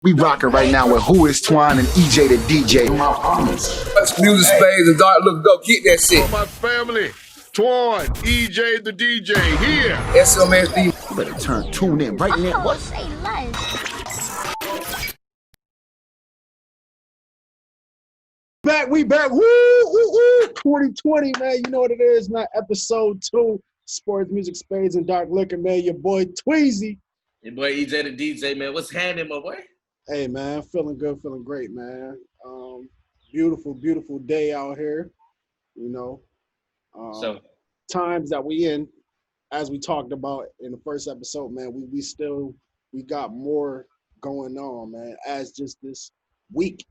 We rocking right now with WhoisTwon and EJ the DJ. Music spades and dark look go get that shit. Oh, my family. Twan, EJ the DJ here. SMSD. You better tune in right now. What? We back. Woo. 2020, man. You know what it is, man. Episode 2, Sports, Music, Spades, and Dark Liquor, man. Your boy Tweezy. Your boy EJ the DJ, man. What's happening, my boy? Hey, man. Feeling good, feeling great, man. Beautiful day out here. You know. Times that we in, as we talked about in the first episode, man, we got more going on, man, as just this week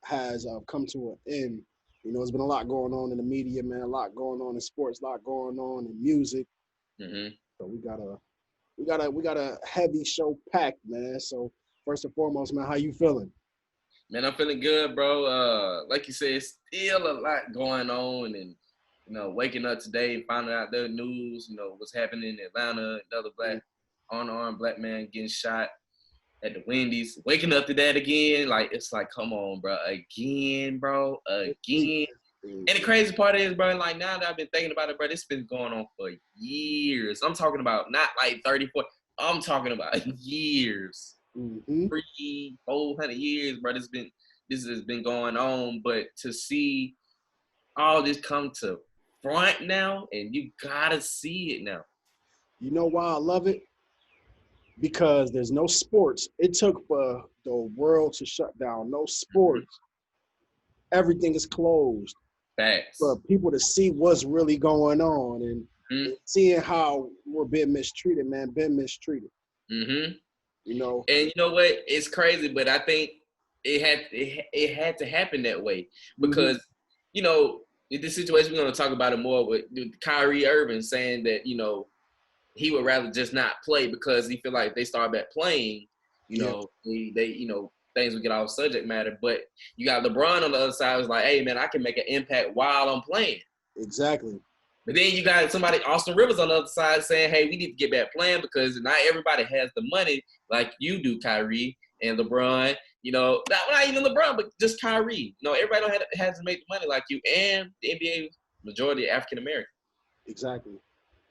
has come to an end. You know, there's been a lot going on in the media, man, a lot going on in sports, a lot going on in music. Mm-hmm. So we got a heavy show packed, man. So first and foremost, man, how you feeling? Man, I'm feeling good, bro. Like you said, still a lot going on, and you know, waking up today and finding out the news, you know, what's happening in Atlanta, another unarmed black man getting shot at the Wendy's. Waking up to that again, like, it's like, come on, bro, again. And the crazy part is, bro, like, now that I've been thinking about it, bro, this been going on for years. I'm talking about not like 34, I'm talking about years. 300, 400 years, bro. This has been going on, but to see all this come to front now, and you gotta see it now. You know why I love it? Because there's no sports. It took for the world to shut down. No sports. Everything is closed. Facts. For people to see what's really going on and seeing how we're being mistreated, man. Mm-hmm. You know. And you know what? It's crazy, but I think it had to happen that way because you know, in this situation we're gonna talk about it more. With Kyrie Irving saying that, you know, he would rather just not play because he feel like if they start back playing, you know, they you know, things would get off subject matter. But you got LeBron on the other side who's like, hey man, I can make an impact while I'm playing. Exactly. But then you got somebody, Austin Rivers, on the other side saying, hey, we need to get back playing because not everybody has the money like you do, Kyrie and LeBron. You know, not even LeBron, but just Kyrie. You know, everybody don't has to make the money like you, and the NBA majority African American. Exactly.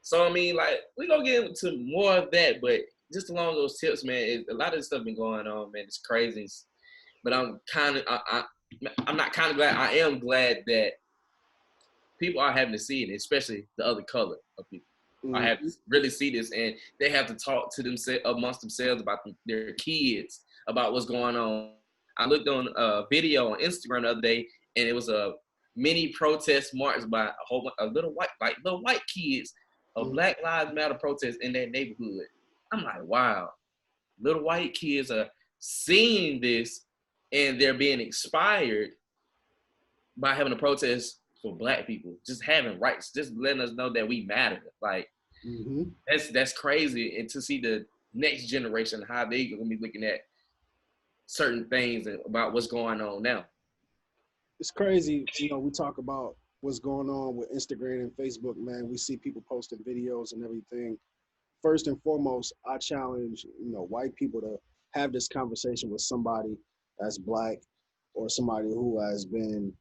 So I mean, like, we gonna get into more of that, but just along those tips, man, a lot of this stuff been going on, man. It's crazy, but I'm not kind of glad. I am glad that people are having to see it, especially the other color of people. I have to really see this, and they have to talk to themselves amongst themselves about their kids, about what's going on. I looked on a video on Instagram the other day, and it was a mini protest march by little white kids, a Black Lives Matter protest in their neighborhood. I'm like, wow, little white kids are seeing this, and they're being inspired by having a protest for black people, just having rights, just letting us know that we matter. Like, that's crazy. And to see the next generation, how they gonna be looking at certain things about what's going on now. It's crazy. You know, we talk about what's going on with Instagram and Facebook, man. We see people posting videos and everything. First and foremost, I challenge, you know, white people to have this conversation with somebody that's black or somebody who has been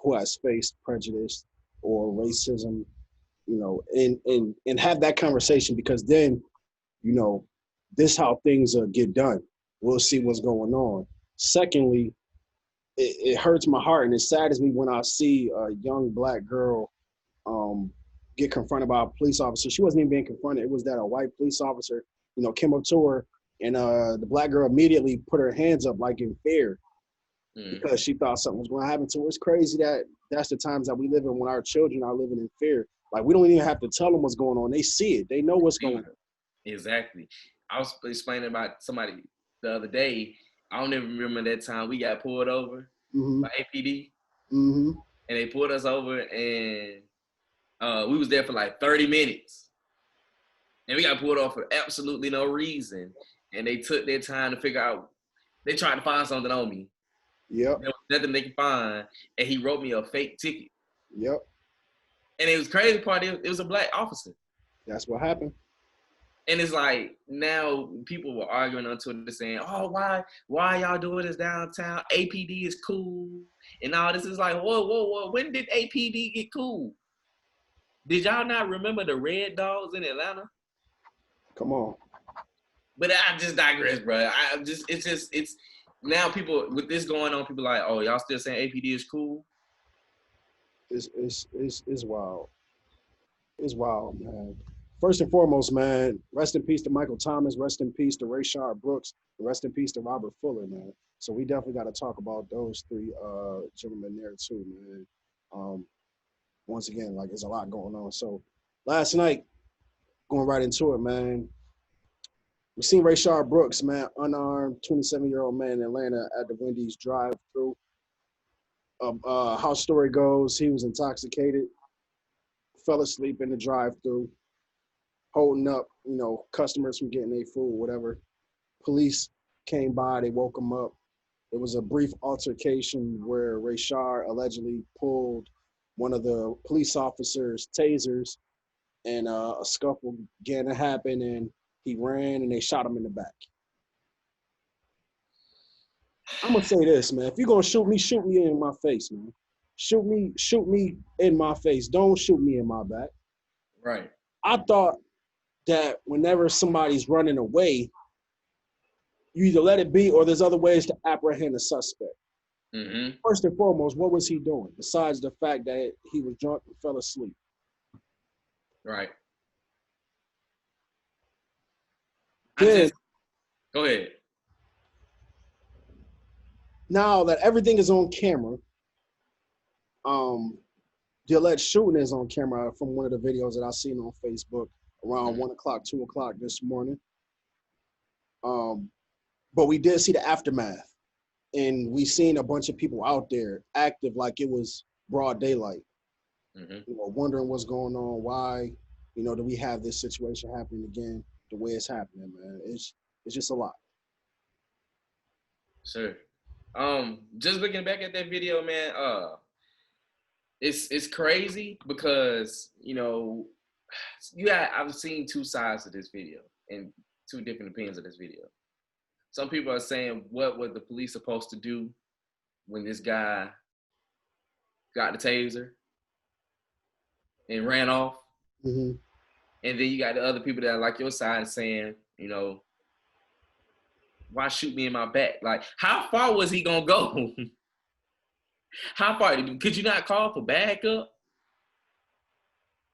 who has faced prejudice or racism, you know, and have that conversation, because then, you know, this how things get done. We'll see what's going on. Secondly, it hurts my heart and it saddens me when I see a young black girl get confronted by a police officer. She wasn't even being confronted. It was that a white police officer, you know, came up to her, and the black girl immediately put her hands up like in fear because she thought something was going to happen to her. It's crazy that that's the times that we live in when our children are living in fear. Like, we don't even have to tell them what's going on. They see it. They know what's going on. Exactly. I was explaining about somebody the other day. I don't even remember that time we got pulled over by APD. And they pulled us over, and we was there for like 30 minutes. And we got pulled off for absolutely no reason. And they took their time to figure out, they tried to find something on me. Yep. There was nothing they could find. And he wrote me a fake ticket. Yep. And it was crazy part, it was a black officer. That's what happened. And it's like now people were arguing on Twitter saying, "Oh, why y'all doing this downtown? APD is cool and all this." Is like, whoa! When did APD get cool? Did y'all not remember the Red Dogs in Atlanta? Come on. But I just digress, bro. It's now people with this going on. People like, "Oh, y'all still saying APD is cool?" It's wild. It's wild, man. First and foremost, man, rest in peace to Michael Thomas, rest in peace to Rayshard Brooks, rest in peace to Robert Fuller, man. So we definitely got to talk about those three gentlemen there too, man. Once again, like there's a lot going on. So last night, going right into it, man, we seen Rayshard Brooks, man, unarmed 27-year-old man in Atlanta at the Wendy's drive-thru. How story goes, he was intoxicated, fell asleep in the drive-thru, holding up, customers from getting their food, whatever. Police came by, they woke him up. There was a brief altercation where Rayshard allegedly pulled one of the police officers' tasers, and a scuffle began to happen, and he ran, and they shot him in the back. I'm gonna say this, man. If you're gonna shoot me in my face, man. Shoot me in my face. Don't shoot me in my back. Right. I thought that whenever somebody's running away, you either let it be or there's other ways to apprehend a suspect. Mm-hmm. First and foremost, what was he doing besides the fact that he was drunk and fell asleep? Right. Then, go ahead. Now that everything is on camera, the alleged shooting is on camera from one of the videos that I seen on Facebook around 1 o'clock, 2 o'clock this morning. But we did see the aftermath, and we seen a bunch of people out there active like it was broad daylight, wondering what's going on, why, do we have this situation happening again the way it's happening, man. It's just a lot. Sure. Just looking back at that video, man, it's crazy because, I've seen two sides of this video and two different opinions of this video. Some people are saying, what were the police supposed to do when this guy got the taser and ran off? Mm-hmm. And then you got the other people that are like your side saying, why shoot me in my back? Like, how far was he gonna go? How far? Could you not call for backup?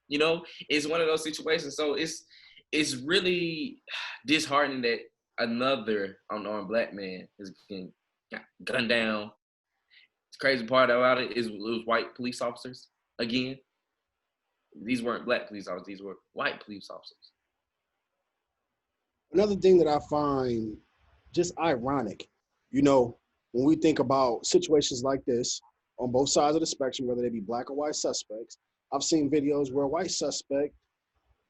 It's one of those situations. So it's really disheartening that another unarmed black man is getting gunned down. The crazy part about it is it was white police officers again. These weren't black police officers, these were white police officers. Another thing that I find just ironic, when we think about situations like this on both sides of the spectrum, whether they be black or white suspects, I've seen videos where a white suspect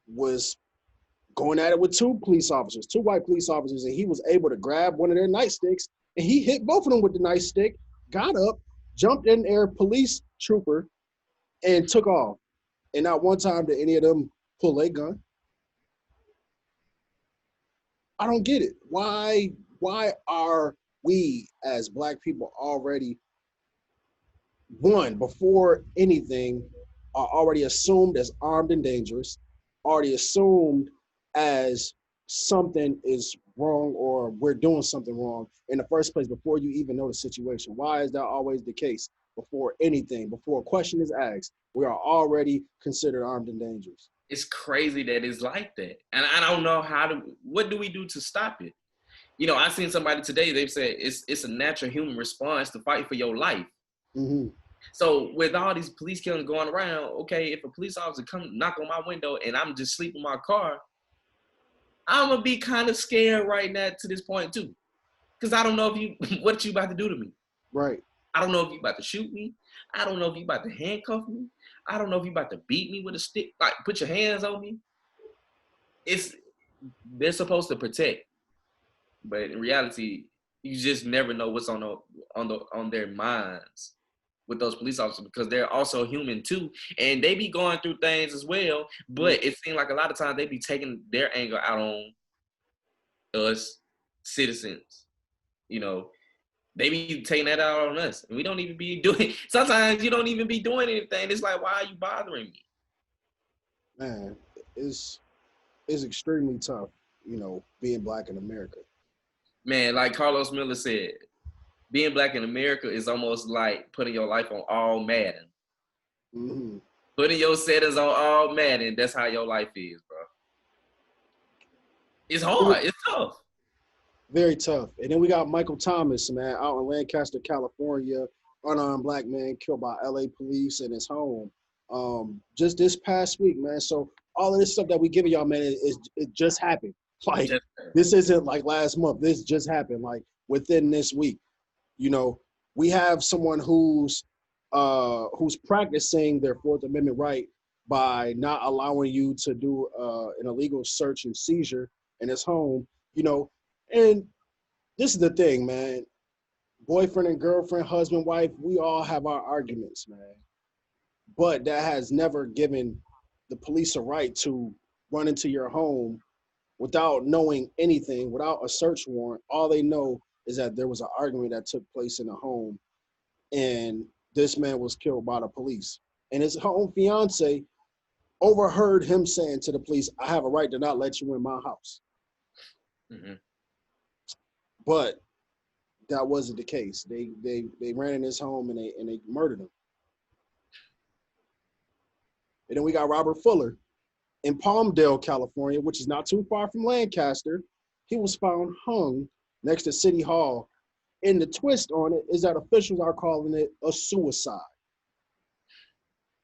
was going at it with two white police officers, and he was able to grab one of their nightsticks, and he hit both of them with the nightstick, got up, jumped in there, police trooper, and took off. And not one time did any of them pull a gun. I don't get it. Why are we as black people already, before anything, are already assumed as armed and dangerous, already assumed as something is wrong or we're doing something wrong in the first place before you even know the situation? Why is that always the case? Before anything, before a question is asked, we are already considered armed and dangerous. It's crazy that it's like that. And I don't know what do we do to stop it? I seen somebody today, they've said it's a natural human response to fight for your life. Mm-hmm. So with all these police killings going around, okay, if a police officer come knock on my window and I'm just sleeping in my car, I'm gonna be kind of scared right now to this point too. Because I don't know what you about to do to me. Right. I don't know if you about to shoot me. I don't know if you about to handcuff me. I don't know if you about to beat me with a stick, like put your hands on me. They're supposed to protect, but in reality, you just never know what's on their minds. with those police officers because they're also human too, and they be going through things as well. But it seems like a lot of times they be taking their anger out on us citizens. You know, they be taking that out on us, and we don't even be doing. Sometimes you don't even be doing anything. It's like, why are you bothering me? Man, it's extremely tough, you know, being black in America. Man, like Carlos Miller said, being black in America is almost like putting your life on all Madden. Mm-hmm. Putting your settings on all Madden, that's how your life is, bro. It's hard. It's tough. Very tough. And then we got Michael Thomas, man, out in Lancaster, California, unarmed black man killed by LA police in his home. Just this past week, man. So all of this stuff that we giving y'all, man, it just happened. Like, this isn't like last month. This just happened, like, within this week. You know, we have someone who's practicing their Fourth Amendment right by not allowing you to do an illegal search and seizure in his home, you know. And this is the thing, man. Boyfriend and girlfriend, husband, wife, we all have our arguments, man. But that has never given the police a right to run into your home without knowing anything, without a search warrant. All they know is that there was an argument that took place in the home, and this man was killed by the police. And his home fiance overheard him saying to the police, "I have a right to not let you in my house." Mm-hmm. But that wasn't the case. They ran in his home and they murdered him. And then we got Robert Fuller in Palmdale, California, which is not too far from Lancaster. He was found hung next to City Hall. And the twist on it is that officials are calling it a suicide.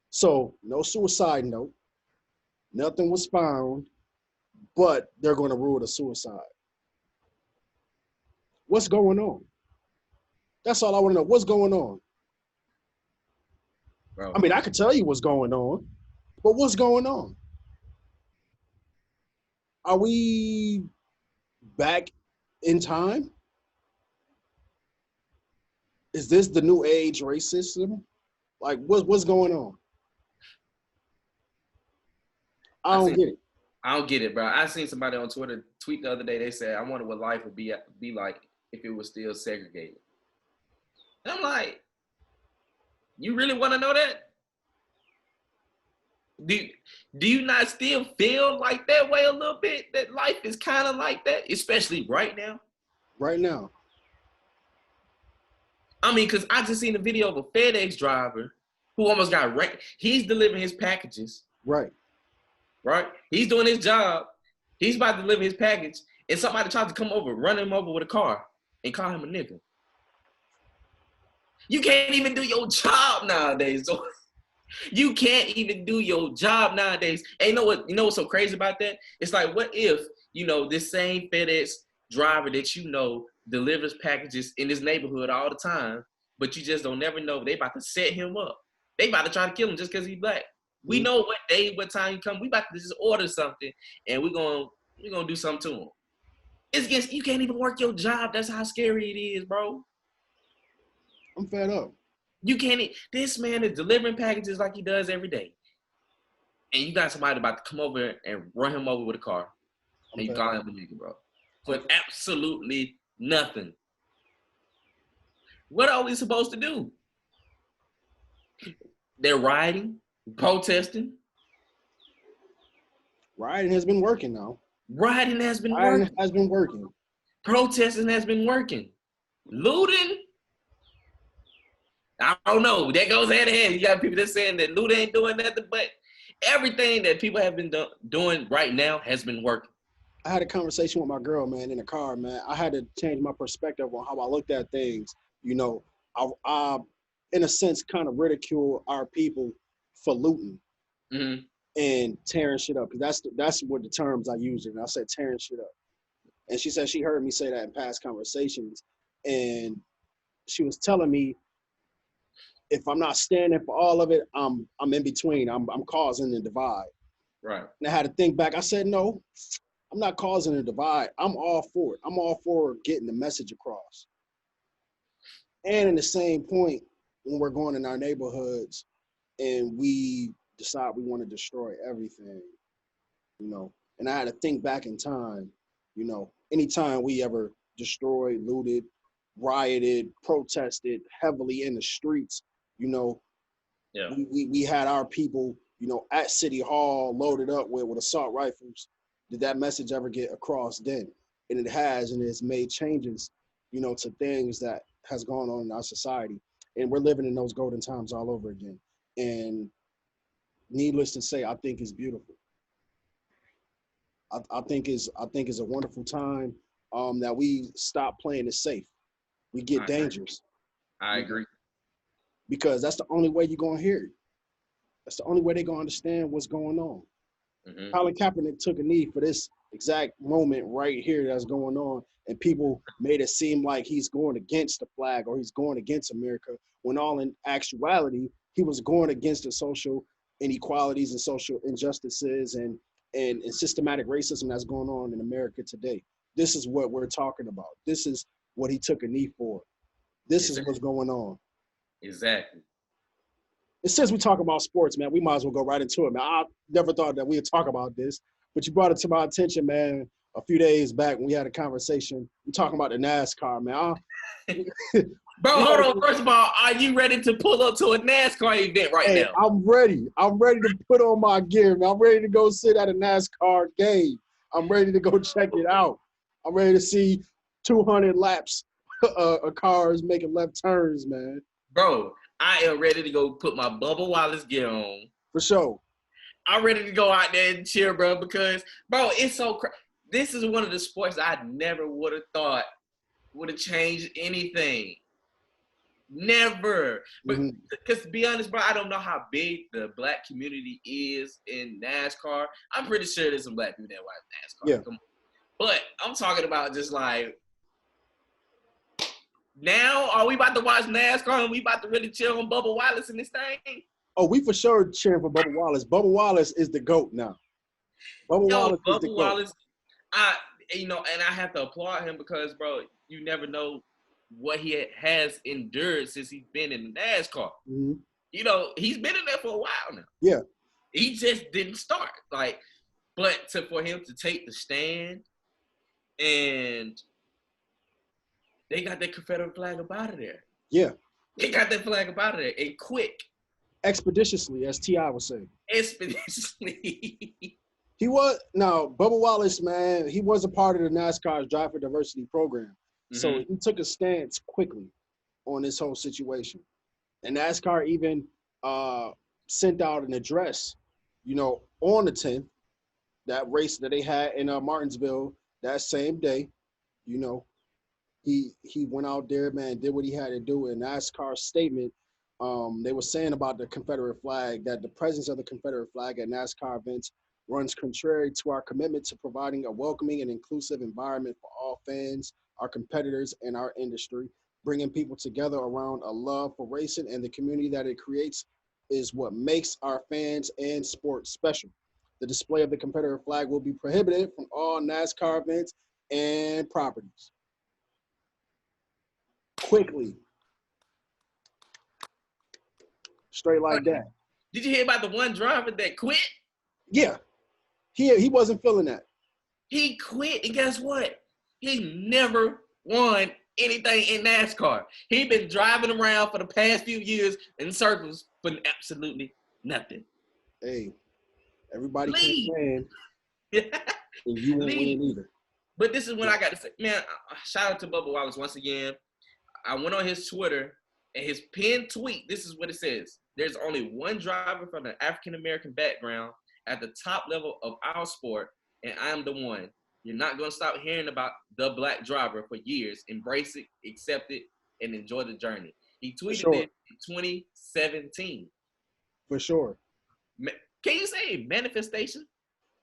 So no suicide note, nothing was found, but they're going to rule it a suicide. What's going on? That's all I want to know. What's going on? Bro. I mean, I could tell you what's going on, but what's going on? Are we back in time? Is this the new age racism? Like, what's going on? I don't get it. I don't get it, bro. I seen somebody on Twitter tweet the other day. They said, "I wonder what life would be like if it was still segregated." And I'm like, you really want to know that? Do you not still feel like that way a little bit? That life is kind of like that, especially right now? Right now. I mean, because I just seen a video of a FedEx driver who almost got wrecked. He's delivering his packages. Right. He's doing his job. He's about to deliver his package, and somebody tried to come over, run him over with a car, and call him a nigga. You can't even do your job nowadays. So you can't even do your job nowadays. And you know what's so crazy about that? It's like, what if, this same FedEx driver that delivers packages in this neighborhood all the time, but you just don't never know they about to set him up. They about to try to kill him just because he's black. We know what time he come. We about to just order something, and we're gonna do something to him. It's against, you can't even work your job. That's how scary it is, bro. I'm fed up. You can't. This man is delivering packages like he does every day, and you got somebody about to come over and run him over with a car, and you call him a nigga, bro, for absolutely nothing. What are we supposed to do? They're rioting, protesting. Rioting has been working now. Rioting has been working. Protesting has been working. Looting, I don't know. That goes hand in hand. You got people that saying that looting ain't doing nothing, but everything that people have been doing right now has been working. I had a conversation with my girl, man, in the car, man. I had to change my perspective on how I looked at things. I in a sense, kind of ridicule our people for looting and tearing shit up. Because that's what the terms I used. And I said tearing shit up. And she said she heard me say that in past conversations. And she was telling me, if I'm not standing for all of it, I'm in between. I'm causing the divide. Right. And I had to think back. I said, no, I'm not causing a divide. I'm all for it. I'm all for getting the message across. And in the same point, when we're going in our neighborhoods and we decide we want to destroy everything, you know. And I had to think back in time, you know, anytime we ever destroyed, looted, rioted, protested heavily in the streets, you know, Yeah. we had our people, you know, at City Hall loaded up with assault rifles. Did that message ever get across then? And it has, and it's made changes, you know, to things that has gone on in our society. And we're living in those golden times all over again. And needless to say, I think it's beautiful. I think it's a wonderful time that we stop playing it safe. We get dangerous. I agree. Because that's the only way you're gonna hear it. That's the only way they're gonna understand what's going on. Mm-hmm. Colin Kaepernick took a knee for this exact moment right here that's going on, and people made it seem like he's going against the flag or he's going against America, when all in actuality, he was going against the social inequalities and social injustices and systematic racism that's going on in America today. This is what we're talking about. This is what he took a knee for. This is what's going on. Exactly. And since we talk about sports, man, we might as well go right into it, man. I never thought that we'd talk about this, but you brought it to my attention, man, a few days back when we had a conversation. We're talking about the NASCAR, man. Bro, hold on. First of all, are you ready to pull up to a NASCAR event right now? I'm ready. I'm ready to put on my gear, man. I'm ready to go sit at a NASCAR game. I'm ready to go check it out. I'm ready to see 200 laps of cars making left turns, man. Bro, I am ready to go put my Bubba Wallace gear on. For sure. I'm ready to go out there and cheer, bro, because, bro, it's so crazy. This is one of the sports I never would have thought would have changed anything. Never. But because to be honest, bro, I don't know how big the black community is in NASCAR. I'm pretty sure there's some black people that watch NASCAR. Yeah. Come on. But I'm talking about just like, now are we about to watch NASCAR and we about to really chill on Bubba Wallace in this thing? Oh, we for sure cheering for Bubba Wallace. Bubba Wallace is the GOAT now. Bubba Wallace is the GOAT. Wallace, and I have to applaud him because, bro, you never know what he has endured since he's been in NASCAR. Mm-hmm. You know, he's been in there for a while now. Yeah. He just didn't start. But for him to take the stand, and they got that Confederate flag up out of there. Yeah. They got that flag up out of there and quick. Expeditiously, as T.I. would say. Expeditiously. Bubba Wallace, man, he was a part of the NASCAR's Drive for Diversity program. Mm-hmm. So he took a stance quickly on this whole situation. And NASCAR even sent out an address, you know, on the 10th, that race that they had in Martinsville that same day. You know, he went out there, man, did what he had to do. In NASCAR's statement, they were saying about the Confederate flag that the presence of the Confederate flag at NASCAR events runs contrary to our commitment to providing a welcoming and inclusive environment for all fans, our competitors, and our industry. Bringing people together around a love for racing and the community that it creates is what makes our fans and sport special. The display of the Confederate flag will be prohibited from all NASCAR events and properties. Quickly. Straight like that. Did you hear about the one driver that quit? Yeah. He wasn't feeling that. He quit, and guess what? He never won anything in NASCAR. He been driving around for the past few years in circles for absolutely nothing. Hey, everybody keeps saying, and you won't win either. But this is what I got to say. Man, shout out to Bubba Wallace once again. I went on his Twitter, and his pinned tweet, this is what it says. There's only one driver from an African-American background at the top level of our sport, and I'm the one. You're not going to stop hearing about the black driver for years. Embrace it, accept it, and enjoy the journey. He tweeted it in 2017. For sure. Can you say manifestation?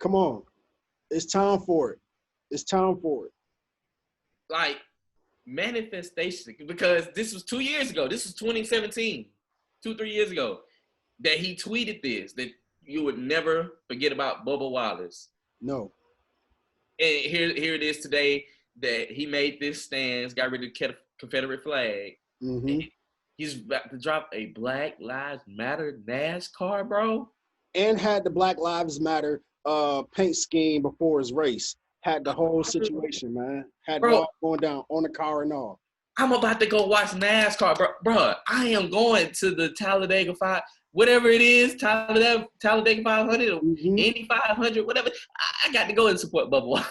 Come on. It's time for it. It's time for it. Like, manifestation, because this was 2 years ago. This was 2017, 2-3 years ago, that he tweeted this, that you would never forget about Bubba Wallace. No. And here it is today that he made this stance, got rid of the Confederate flag. Mm-hmm. He's about to drop a Black Lives Matter NASCAR, bro. And had the Black Lives Matter paint scheme before his race. Had the whole situation, man. Had it all going down on the car and all. I'm about to go watch NASCAR, bro. Bro, I am going to the Talladega 5, whatever it is, Talladega 500 or Indy 500, whatever. I got to go and support Bubba Wallace.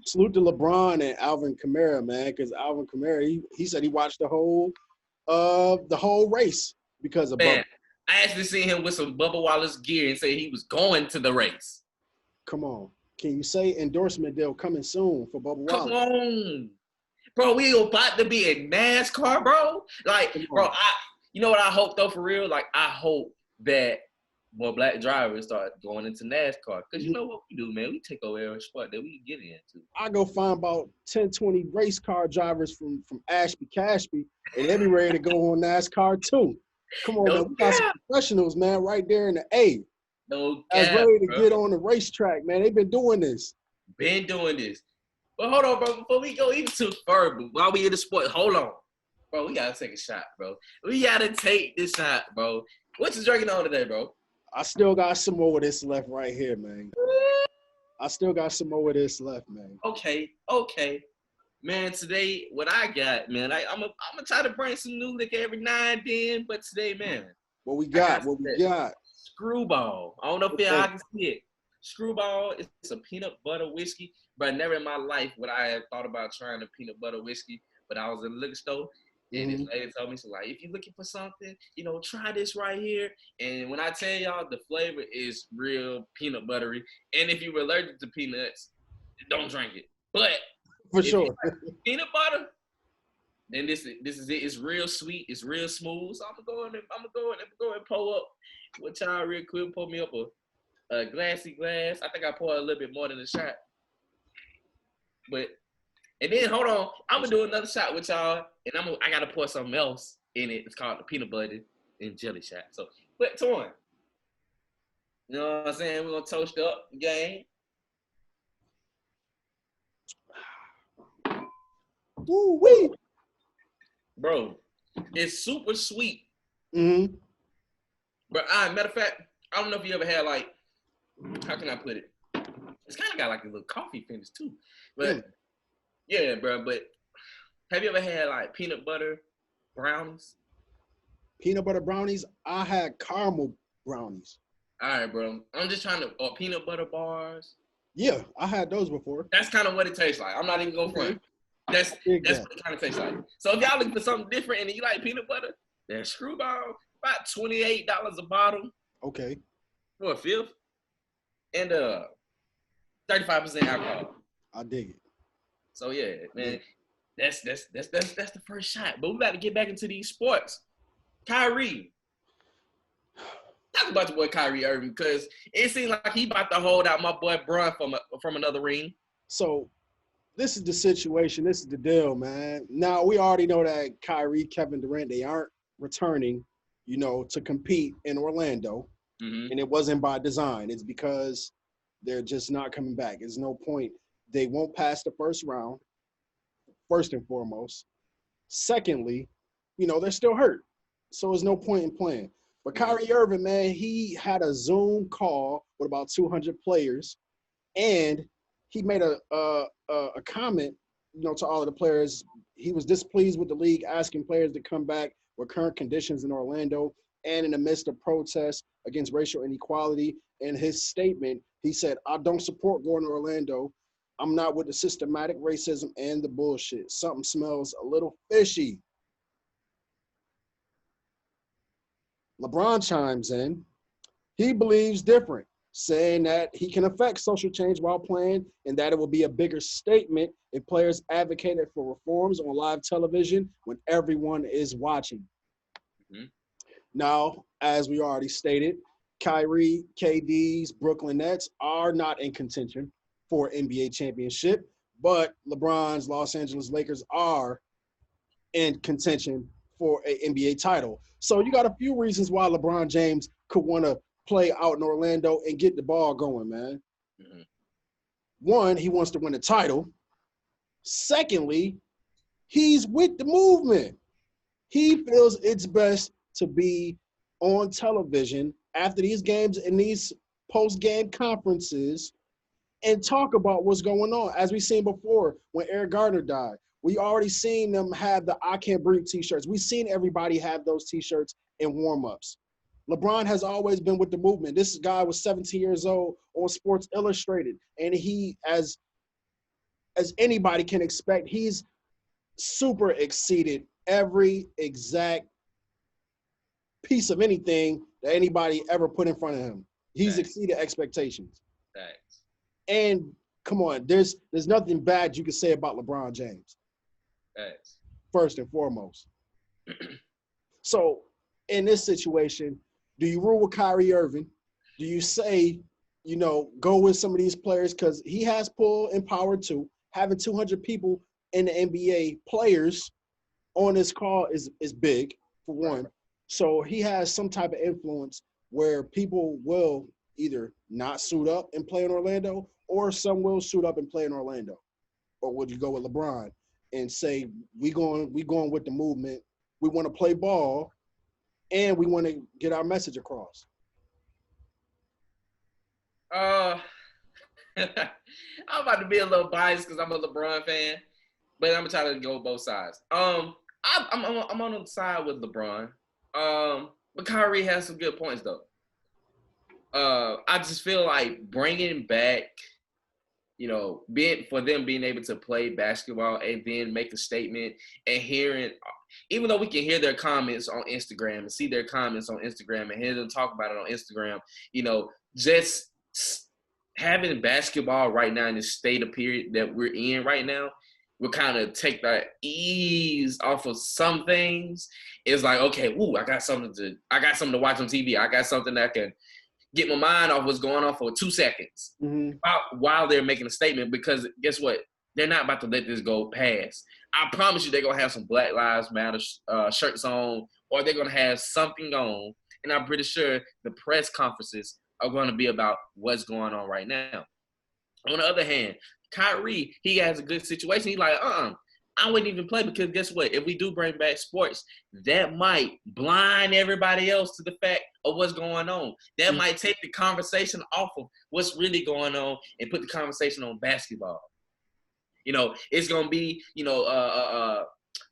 Salute to LeBron and Alvin Kamara, man, because Alvin Kamara, he said he watched the whole race because of Bubba. I actually seen him with some Bubba Wallace gear and say he was going to the race. Come on. Can you say endorsement deal coming soon for Bubba Wallace? Come on. Bro, we about to be in NASCAR, bro. Like, bro, you know what I hope, though, for real? Like, I hope that more black drivers start going into NASCAR. Because you know what we do, man? We take over every sport that we get into. I go find about 10, 20 race car drivers from Ashby, Cashby, and they be ready to go on NASCAR, too. Come on, man. We got some professionals, man, right there in the A. No As ready to get on the racetrack, man. They've been doing this. But hold on, bro. Before we go even too further, while we in the sport, hold on. Bro, we got to take a shot, bro. We got to take this shot, bro. What you drinking on today, bro? I still got some more of this left right here, man. Okay. Man, today, what I got, man, I'm going to try to bring some new liquor every now and then, but today, man. What we got? Screwball. I don't know if y'all can see it. Screwball, it's a peanut butter whiskey, but never in my life would I have thought about trying a peanut butter whiskey, but I was in the liquor store, and this lady told me, so like, if you're looking for something, you know, try this right here. And when I tell y'all, the flavor is real peanut buttery, and if you're allergic to peanuts, don't drink it. But for sure, peanut butter, then this is it. It's real sweet. It's real smooth. So I'm gonna go and pull up with y'all real quick. Pour me up a glassy glass. I think I poured a little bit more than a shot. And then hold on, I'm gonna do another shot with y'all, and I gotta pour something else in it. It's called the peanut butter and jelly shot. So, but Twon, you know what I'm saying? We're gonna toast up the game. Woo-wee. Bro, it's super sweet. But matter of fact, I don't know if you ever had like, how can I put it? It's kind of got like a little coffee finish too. But yeah, bro. But have you ever had like peanut butter brownies? Peanut butter brownies? I had caramel brownies. All right, bro. I'm just trying to, or peanut butter bars. Yeah, I had those before. That's kind of what it tastes like. I'm not even going front. That's what it kind of tastes like. So if y'all looking for something different and you like peanut butter, then Screwball, about $28 a bottle. Okay. For a fifth. And 35% alcohol. I dig it. So yeah, man, that's the first shot. But we got to get back into these sports. Kyrie. Talk about your boy Kyrie Irving, because it seems like he about to hold out my boy Bron from another ring. So this is the situation. This is the deal, man. Now, we already know that Kyrie, Kevin Durant, they aren't returning, you know, to compete in Orlando. And it wasn't by design. It's because they're just not coming back. There's no point. They won't pass the first round, first and foremost. Secondly, you know, they're still hurt. So there's no point in playing. But Kyrie Irving, man, he had a Zoom call with about 200 players, and he made a comment, you know, to all of the players. He was displeased with the league asking players to come back with current conditions in Orlando and in the midst of protests against racial inequality. In his statement, he said, "I don't support going to Orlando. I'm not with the systematic racism and the bullshit. Something smells a little fishy." LeBron chimes in. He believes different, saying that he can affect social change while playing and that it will be a bigger statement if players advocated for reforms on live television when everyone is watching. Now, as we already stated, Kyrie, KD's Brooklyn Nets are not in contention for NBA championship, but LeBron's Los Angeles Lakers are in contention for an NBA title. So you got a few reasons why LeBron James could want to play out in Orlando and get the ball going, man. One, he wants to win a title. Secondly, he's with the movement. he feels it's best to be on television after these games and these post-game conferences and talk about what's going on. As we've seen before, when Eric Gardner died, we already seen them have the I Can't Breathe t-shirts. We've seen everybody have those t-shirts in warm-ups. LeBron has always been with the movement. This guy was 17 years old on Sports Illustrated, and he, as anybody can expect, he's super exceeded every exact piece of anything that anybody ever put in front of him. He's exceeded expectations. Thanks. And come on, there's nothing bad you can say about LeBron James. Thanks. First and foremost. So in this situation, do you rule with Kyrie Irving? Do you say, go with some of these players? Because he has pull and power too. Having 200 people in the NBA players on this call is big, for one. So he has some type of influence where people will either not suit up and play in Orlando, or some will suit up and play in Orlando. Or would you go with LeBron and say, we going with the movement, we want to play ball, and we want to get our message across? I'm about to be a little biased because I'm a LeBron fan, but I'm gonna try to go both sides. I'm on the side with LeBron. But Kyrie has some good points though. I just feel like bringing back, being able to play basketball and then make a statement and hearing, even though we can hear their comments on Instagram and see their comments on Instagram and hear them talk about it on Instagram, just having basketball right now in the state of period that we're in right now will kind of take that ease off of some things. It's like, okay, I got something to watch on TV. I got something that can get my mind off what's going on for 2 seconds while they're making a statement, because guess what? They're not about to let this go past. I promise you they're going to have some Black Lives Matter shirts on, or they're going to have something on, and I'm pretty sure the press conferences are going to be about what's going on right now. On the other hand, Kyrie, he has a good situation. He's like, I wouldn't even play, because guess what? If we do bring back sports, that might blind everybody else to the fact of what's going on. That might take the conversation off of what's really going on and put the conversation on basketball. It's going to be,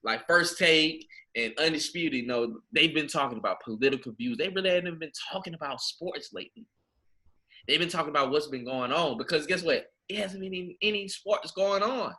like First Take and Undisputed, they've been talking about political views. They really haven't been talking about sports lately. They've been talking about what's been going on, because guess what? It hasn't been any sports going on.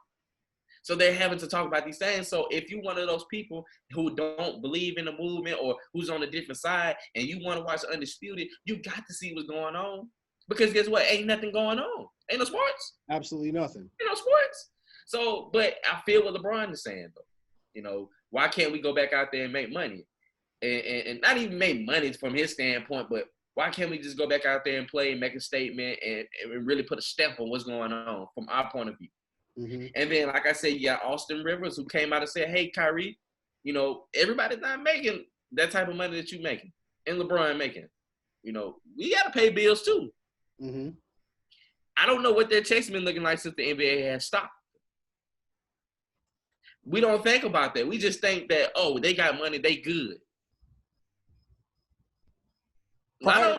So they're having to talk about these things. So if you're one of those people who don't believe in the movement or who's on a different side and you want to watch Undisputed, you got to see what's going on. Because guess what? Ain't nothing going on. Ain't no sports. Absolutely nothing. Ain't no sports. So, but I feel what LeBron is saying, though. Why can't we go back out there and make money? And not even make money from his standpoint, but why can't we just go back out there and play and make a statement and really put a stamp on what's going on from our point of view? Mm-hmm. And then, like I said, you got Austin Rivers, who came out and said, hey, Kyrie, everybody's not making that type of money that you're making and LeBron making. We got to pay bills too. Mm-hmm. I don't know what their checks been looking like since the NBA has stopped. We don't think about that. We just think that, they got money, they good. Prior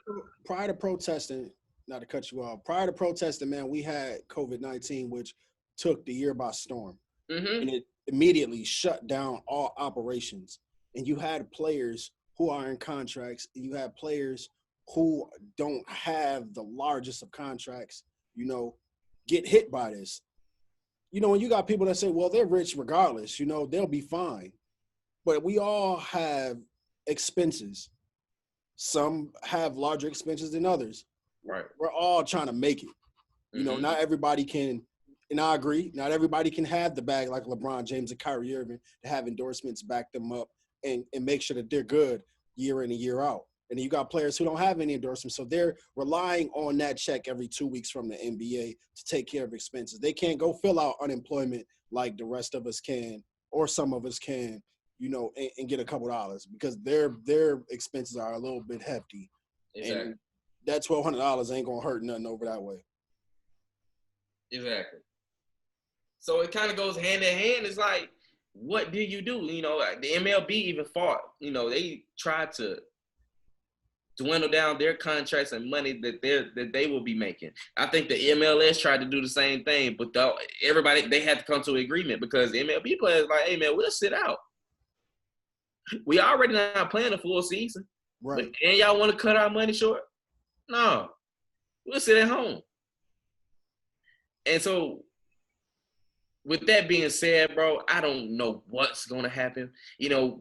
to protesting, not to cut you off, prior to protesting, man, we had COVID-19, which took the year by storm. Mm-hmm. And it immediately shut down all operations. And you had players who are in contracts, and you had players who don't have the largest of contracts, get hit by this. And you got people that say, well, they're rich regardless, they'll be fine. But we all have expenses. Some have larger expenses than others. Right. We're all trying to make it. Not everybody can, and I agree, not everybody can have the bag like LeBron James and Kyrie Irving to have endorsements back them up and make sure that they're good year in and year out. And then you got players who don't have any endorsements, so they're relying on that check every 2 weeks from the NBA to take care of expenses. They can't go fill out unemployment like the rest of us can, or some of us can, and get a couple dollars, because their expenses are a little bit hefty. Exactly. And that $1,200 ain't gonna hurt nothing over that way. Exactly. So it kind of goes hand in hand. It's like, what did you do? You know, like the MLB even fought. You know, they tried to dwindle down their contracts and money that they will be making. I think the MLS tried to do the same thing, but everybody, they had to come to an agreement because the MLB players like, hey man, we'll sit out. We already not playing a full season. Right. But and y'all want to cut our money short? No. We'll sit at home. And so with that being said, bro, I don't know what's gonna happen. You know,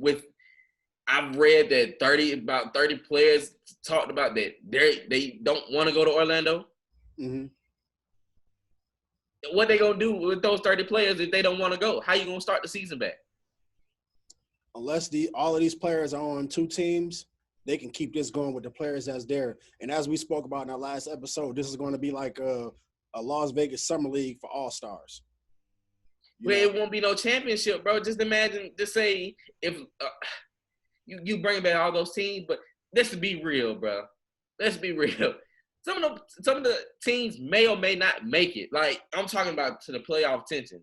I've read that about 30 players talked about that they don't want to go to Orlando. Mm-hmm. What they gonna do with those 30 players if they don't want to go? How you gonna start the season back? Unless all of these players are on two teams, they can keep this going with the players that's there. And as we spoke about in our last episode, this is going to be like a Las Vegas Summer League for All-Stars. But it won't be no championship, bro. Just imagine, just say if you bring back all those teams, but let's be real, bro. Let's be real. Some of the teams may or may not make it. Like, I'm talking about to the playoff tension.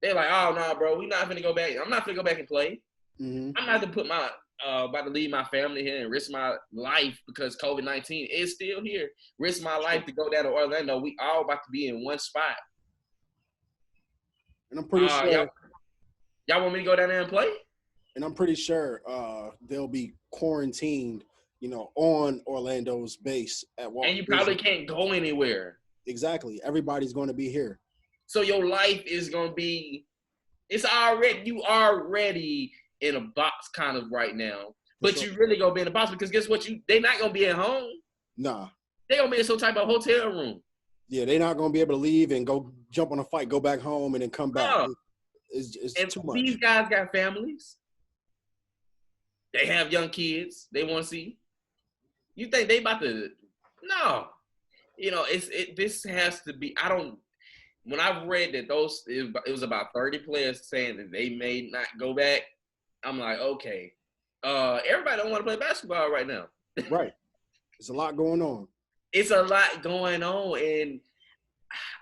They're like, oh, no, bro, we're not going to go back. I'm not going to go back and play. Mm-hmm. I'm not going to put about to leave my family here and risk my life because COVID-19 is still here. Risk my life to go down to Orlando. We all about to be in one spot. And I'm pretty sure. Y'all want me to go down there and play? And I'm pretty sure they'll be quarantined, you know, on Orlando's base at Walt And you probably can't go anywhere. Exactly. Everybody's going to be here. So your life is going to be, you already in a box kind of right now. But sure. you really going to be in a box because guess what? They're not going to be at home. Nah. They're going to be in some type of hotel room. Yeah, they're not going to be able to leave and go jump on a flight, go back home, and then come back. No. It's too much. These guys got families. They have young kids they want to see. You think they about to? No. You know, this has to be. When I've read that it was about 30 players saying that they may not go back, I'm like, okay. Everybody don't want to play basketball right now. Right. There's a lot going on. It's a lot going on, and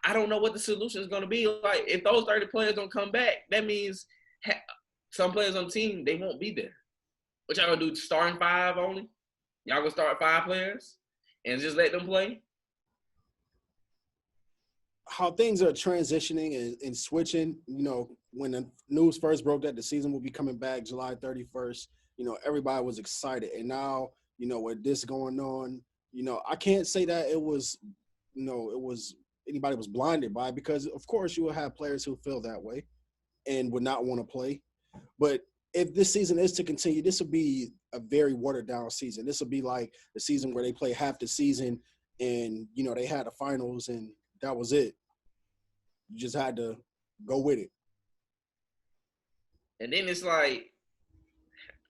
I don't know what the solution is going to be. Like, if those 30 players don't come back, that means some players on the team, they won't be there. What y'all going to do, starting 5 only? Y'all going to start 5 players and just let them play? How things are transitioning and switching, you know, when the news first broke that the season will be coming back July 31st, you know, everybody was excited. And now, you know, with this going on, you know, I can't say that anybody was blinded by it because, of course, you will have players who feel that way and would not want to play. But if this season is to continue, this will be a very watered-down season. This will be like the season where they play half the season and, you know, they had the finals and that was it. You just had to go with it. And then it's like,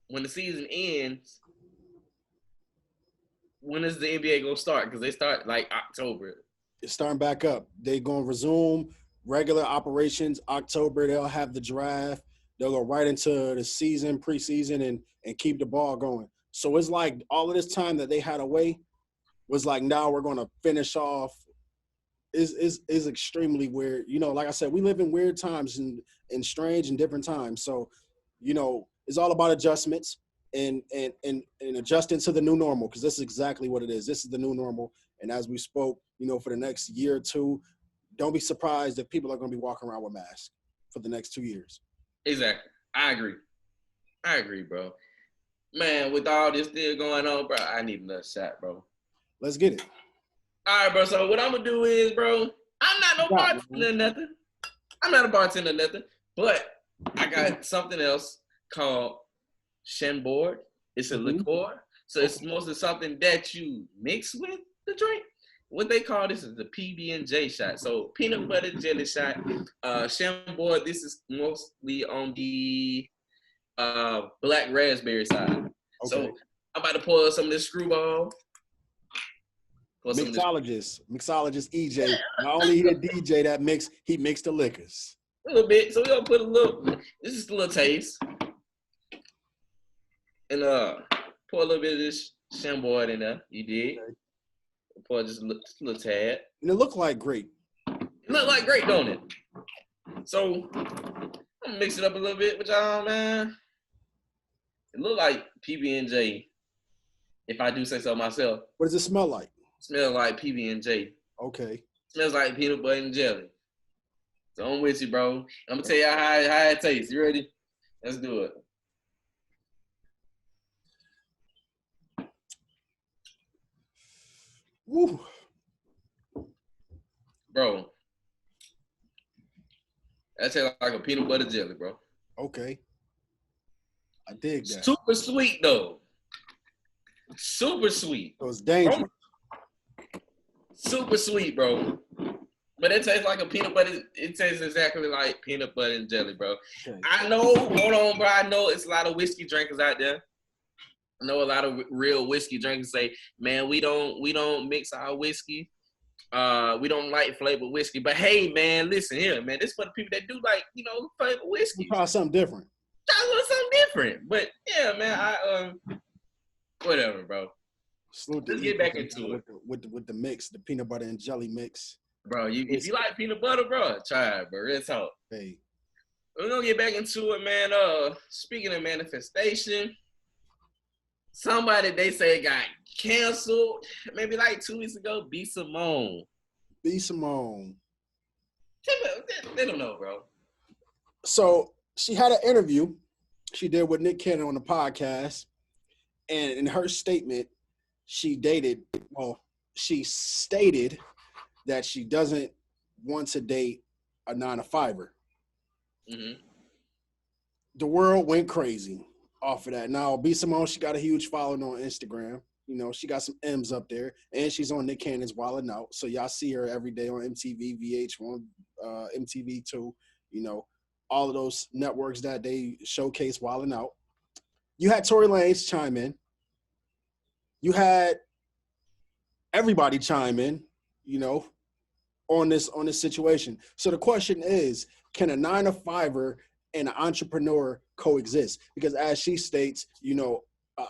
when the season ends, when is the NBA going to start? Because they start like October. It's starting back up. They're going to resume regular operations. October, they'll have the draft. They'll go right into the season, preseason, and keep the ball going. So it's like all of this time that they had away was like, now we're going to finish off. Is extremely weird. You know, like I said, we live in weird times and strange and different times. So, you know, it's all about adjustments and adjusting to the new normal, because this is exactly what it is. This is the new normal. And as we spoke, you know, for the next year or two, don't be surprised if people are going to be walking around with masks for the next 2 years. Exactly. I agree, bro. Man, with all this still going on, bro, I need another shot, bro. Let's get it. All right, bro. So what I'm going to do is, bro, I'm not no bartender or nothing. I'm not a bartender or nothing. But I got something else called Chambord. It's a liqueur. So it's mostly something that you mix with the drink. What they call this is the PB&J shot. So peanut butter jelly shot. Chambord, this is mostly on the black raspberry side. Okay. So I'm about to pour some of this screwball. Mixologist EJ. Not only he a DJ that he mixed the liquors. A little bit. So we're gonna put this is a little taste. And pour a little bit of this Chambord in there. You did. Okay. Pour just a little tad. And it looked like grape. It looked like grape, don't it? So I'm I'm gonna mix it up a little bit with y'all, man. It look like PB&J, if I do say so myself. What does it smell like? Smells like PB&J. Okay. Smells like peanut butter and jelly. So I'm with you, bro. I'm gonna tell y'all how it tastes. You ready? Let's do it. Woo. Bro. That tastes like a peanut butter jelly, bro. Okay. I dig that. Super sweet though. Super sweet. It was dangerous. Super sweet, bro. But it tastes like a peanut butter. It tastes exactly like peanut butter and jelly, bro. Okay. I know, hold on, bro. I know it's a lot of whiskey drinkers out there. I know a lot of real whiskey drinkers say, man, we don't mix our whiskey. We don't like flavored whiskey. But hey, man, listen here, man. This is for the people that do like, flavored whiskey. Try something different. Try a little something different. But yeah, man, whatever, bro. Let's get back into it. With the mix, the peanut butter and jelly mix. Bro, if you like peanut butter, bro, try it, bro. Real talk. Hey. We're gonna get back into it, man. Speaking of manifestation, somebody they say got canceled maybe like 2 weeks ago. Simone. Simone. They don't know, bro. So she had an interview she did with Nick Cannon on the podcast, and in her statement, she stated that she doesn't want to date a 9-to-5er. Mm-hmm. The world went crazy off of that. Now, Simone, she got a huge following on Instagram. She got some M's up there, and she's on Nick Cannon's Wildin' Out. So y'all see her every day on MTV, VH1, MTV2, all of those networks that they showcase Wildin' Out. You had Tory Lanez chime in. You had everybody chime in, on this situation. So the question is, can a 9-to-5er and an entrepreneur coexist? Because as she states, an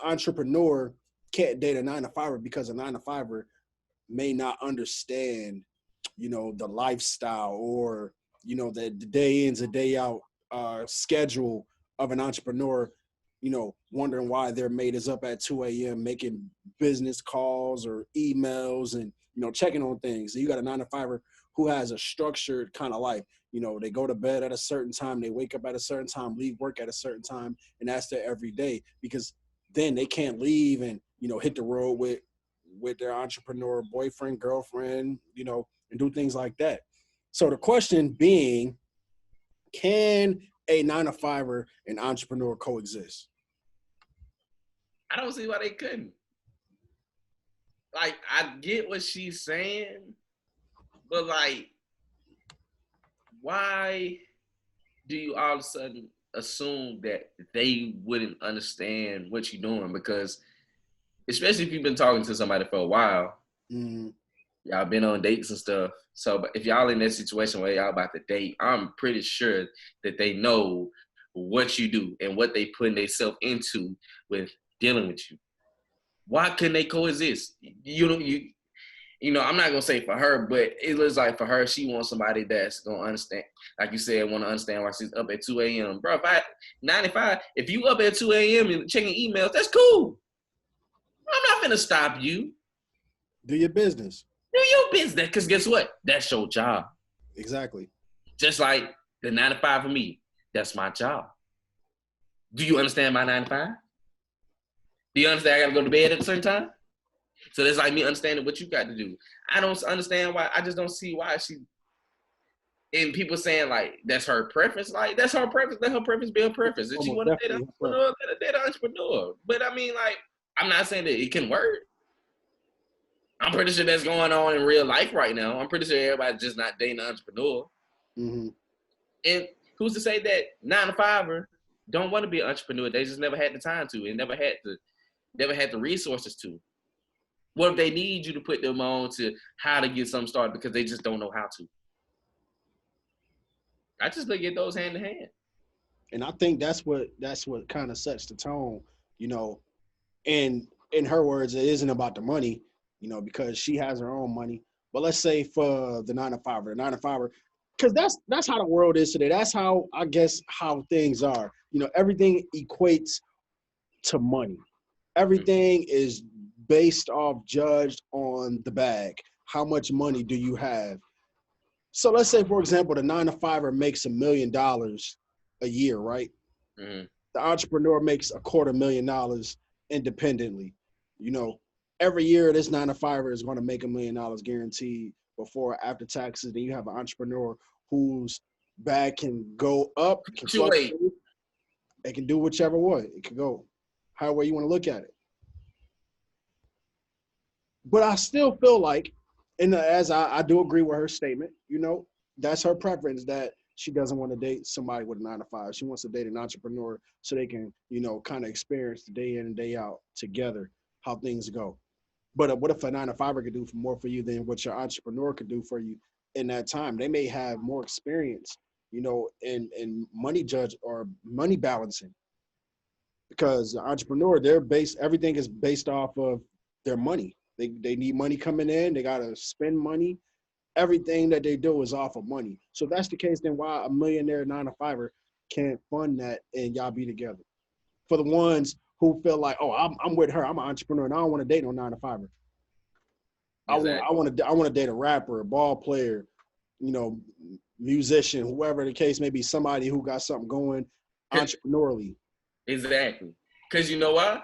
entrepreneur can't date a 9-to-5er because a 9-to-5er may not understand, the lifestyle or, the day ins and day out schedule of an entrepreneur, wondering why their mate is up at 2 a.m. making business calls or emails and, checking on things. So you got a 9-to-5er who has a structured kind of life. They go to bed at a certain time, they wake up at a certain time, leave work at a certain time, and that's their every day, because then they can't leave and, hit the road with their entrepreneur boyfriend, girlfriend, and do things like that. So the question being, can a 9-to-5er and entrepreneur coexist? I don't see why they couldn't. Like, I get what she's saying, but like, why do you all of a sudden assume that they wouldn't understand what you're doing? Because especially if you've been talking to somebody for a while, y'all been on dates and stuff. So if y'all in that situation where y'all about to date, I'm pretty sure that they know what you do and what they putting themselves into with dealing with you. Why couldn't they coexist? I'm not gonna say for her, but it looks like for her, she wants somebody that's gonna understand. Like you said, want to understand why she's up at 2 a.m. Bro, if you up at 2 a.m. and checking emails, that's cool. I'm not gonna stop you. Do your business. Do your business, because guess what? That's your job. Exactly. Just like the 9-to-5 for me, that's my job. Do you understand my 9-to-5? Do you understand I gotta go to bed at a certain time? So that's like me understanding what you got to do. I don't understand why. I just don't see why she. And people saying like that's her preference. Like that's her preference. Let her preference be her preference. If she want to date an entrepreneur, let her date an entrepreneur. But I mean, like, I'm not saying that it can work. I'm pretty sure that's going on in real life right now. I'm pretty sure everybody's just not dating an entrepreneur. Mm-hmm. And who's to say that 9-to-5er don't want to be an entrepreneur? They just never had the time to, and never had the resources to. What if they need you to put them on to how to get something started because they just don't know how to? I just look at those hand in hand. And I think that's what kind of sets the tone, And in her words, it isn't about the money, because she has her own money. But let's say for the 9-to-5er, because that's how the world is today. That's how, I guess, how things are. You know, everything equates to money. Everything is based off, judged on the bag. How much money do you have? So let's say, for example, the 9-to-5er makes $1 million a year, right? Mm-hmm. The entrepreneur makes $250,000 independently. You know, every year this 9-to-5er is going to make $1 million guaranteed before or after taxes. Then you have an entrepreneur whose bag can go up, can fluctuate. It can do whichever way. It can go however you want to look at it. But I still feel like, and as I do agree with her statement, you know, that's her preference, that she doesn't want to date somebody with a 9-to-5. She wants to date an entrepreneur so they can, you know, kind of experience the day in and day out together, how things go. But what if a 9-to-5er could do more for you than what your entrepreneur could do for you in that time? They may have more experience, you know, in money judge or money balancing. Because the entrepreneur, everything is based off of their money. They need money coming in. They got to spend money. Everything that they do is off of money. So if that's the case, then why a millionaire 9-to-5er can't fund that and y'all be together? For the ones who feel like, oh, I'm with her, I'm an entrepreneur, and I don't want to date no 9-to-5er. Exactly. I want to date a rapper, a ball player, you know, musician, whoever the case may be, somebody who got something going entrepreneurially. Exactly. Because you know why?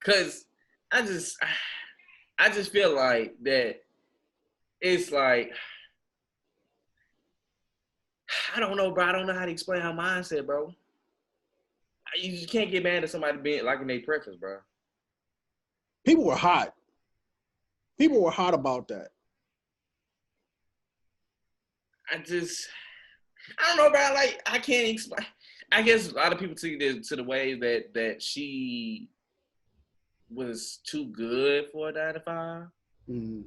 Because I just feel like that it's like, I don't know, bro. I don't know how to explain her mindset, bro. You just can't get mad at somebody being liking their preference, bro. People were hot. People were hot about that. I don't know, bro. Like, I can't explain. I guess a lot of people took it to the way that she was too good for a 9-to-5. Mm-hmm.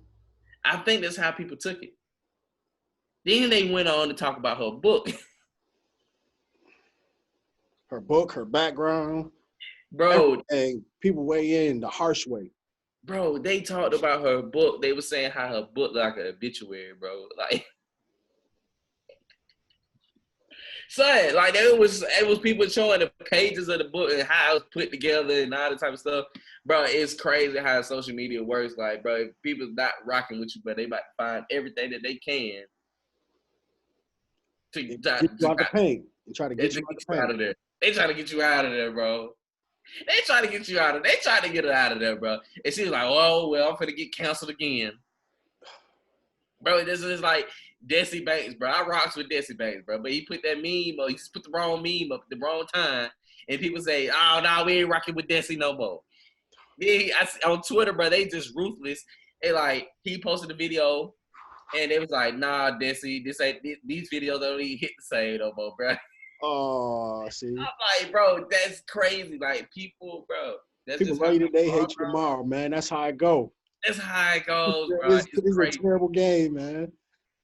I think that's how people took it. Then they went on to talk about her book. Her book, her background. Bro. And people weigh in the harsh way. Bro, they talked about her book. They were saying how her book like an obituary, bro. Like, son, like it was people showing the pages of the book and how it was put together and all that type of stuff. Bro, it's crazy how social media works. Like, bro, if people's not rocking with you, but they about to find everything that they can to get you out the pain and try to get you out of there. They try to get you out of there, bro. They try to get you out of there. They try to get her out of there, bro. And she was like, oh, well, I'm finna get canceled again. Bro, this is like Desi Banks, bro. I rocks with Desi Banks, bro. But he put that meme, or he just put the wrong meme up at the wrong time. And people say, oh, no, we ain't rocking with Desi no more. Then on Twitter, bro, they just ruthless. They like, he posted a video, and it was like, nah, Desi, these videos don't even hit the same no more, bro. Oh, see. I'm like, bro, that's crazy. Like, people, bro. That's people love you today, hate you tomorrow, man. That's how it go. That's how it goes, bro. It's a terrible game, man.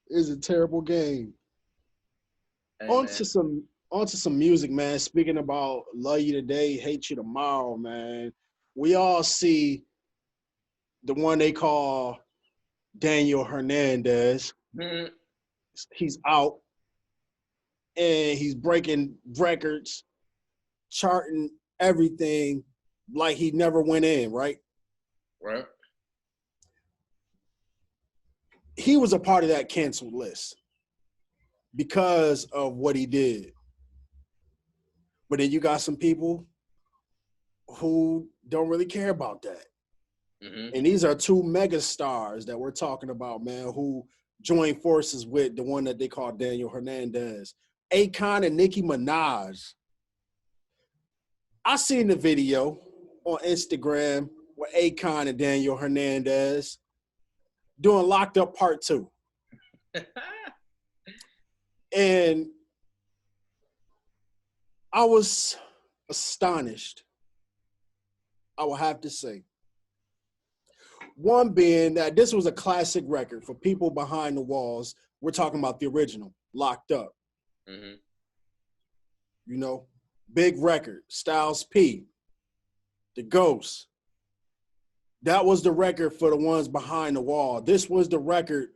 It's a terrible game. Hey, on to some music, man. Speaking about love you today, hate you tomorrow, man. We all see the one they call Daniel Hernandez. Mm-hmm. He's out. And he's breaking records, charting everything like he never went in, right? Right. He was a part of that canceled list because of what he did. But then you got some people who don't really care about that. Mm-hmm. And these are two mega stars that we're talking about, man, who joined forces with the one that they call Daniel Hernandez. Akon and Nicki Minaj. I seen the video on Instagram with Akon and Daniel Hernandez doing Locked Up Part 2. And I was astonished, I will have to say. One being that this was a classic record for people behind the walls. We're talking about the original, Locked Up. Mm-hmm. You know, big record, Styles P, The Ghost. That was the record for the ones behind the wall. This was the record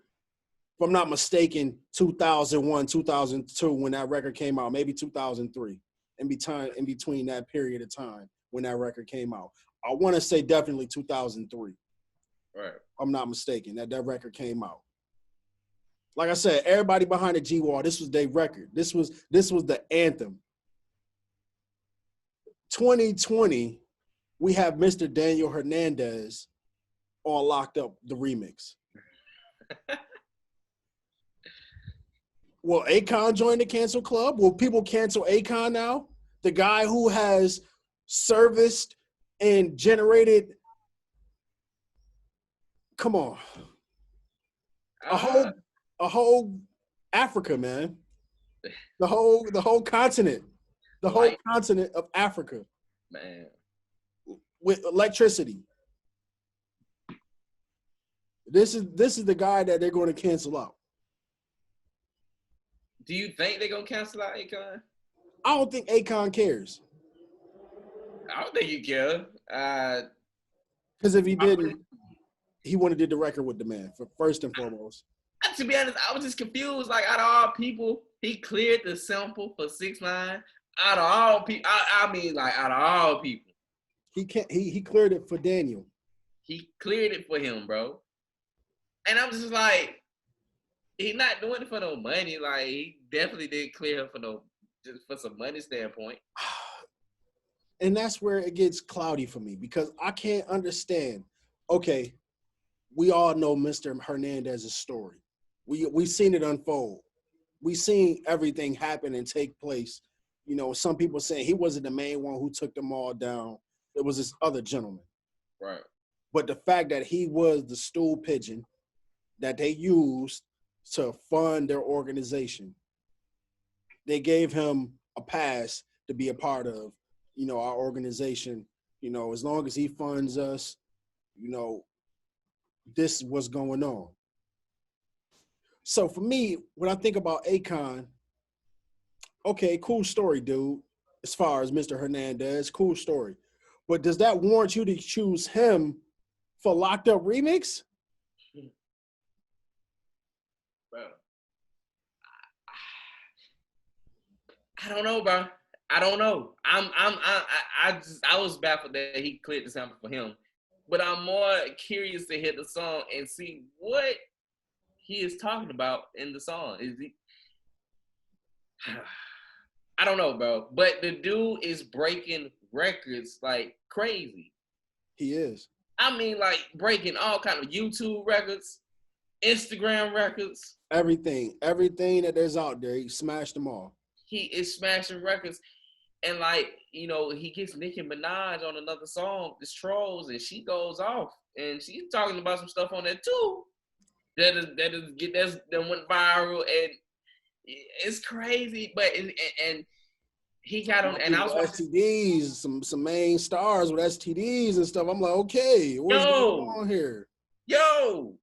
I'm not mistaken, 2001, 2002 when that record came out, maybe 2003, in between that period of time when that record came out. I want to say definitely 2003. Right. I'm not mistaken that record came out. Like I said, everybody behind the G-Wall, this was their record. This was the anthem. 2020, we have Mr. Daniel Hernandez on Locked Up, the remix. Will Akon join the cancel club? Will people cancel Akon now? The guy who has serviced and generated, come on, a whole Africa, man. The whole continent. The whole continent of Africa. Man. With electricity. This is the guy that they're going to cancel out. Do you think they're going to cancel out Akon? I don't think Akon cares. I don't think he cares. Because if he didn't, he wouldn't have did the record with the man, for first and foremost. To be honest, I was just confused. Like, out of all people, he cleared the sample for 6ix9ine. Out of all people, I mean, like, out of all people. He cleared it for Daniel. He cleared it for him, bro. And I'm just like, he's not doing it for no money. Like, he definitely did clear it just for some money standpoint. And that's where it gets cloudy for me because I can't understand. Okay, we all know Mr. Hernandez's story. We seen it unfold. We seen everything happen and take place. You know, some people saying he wasn't the main one who took them all down. It was this other gentleman. Right. But the fact that he was the stool pigeon that they used to fund their organization, they gave him a pass to be a part of, you know, our organization. You know, as long as he funds us, you know, this is what's going on. So for me, when I think about Akon, okay, cool story, dude. As far as Mr. Hernandez, cool story. But does that warrant you to choose him for Locked Up Remix? Bro, I don't know, bro. I don't know. I was baffled that he cleared the sample for him, but I'm more curious to hear the song and see what he is talking about in the song. Is he? I don't know, bro. But the dude is breaking records like crazy. He is. I mean, like breaking all kind of YouTube records, Instagram records. Everything that there's out there, he smashed them all. He is smashing records. And like, you know, he gets Nicki Minaj on another song, this Trolls, and she goes off. And she's talking about some stuff on there too. That went viral, and it's crazy. But and he got on, and I was watching STDs, some main stars with STDs and stuff. I'm like, okay, what's going on here? Yo.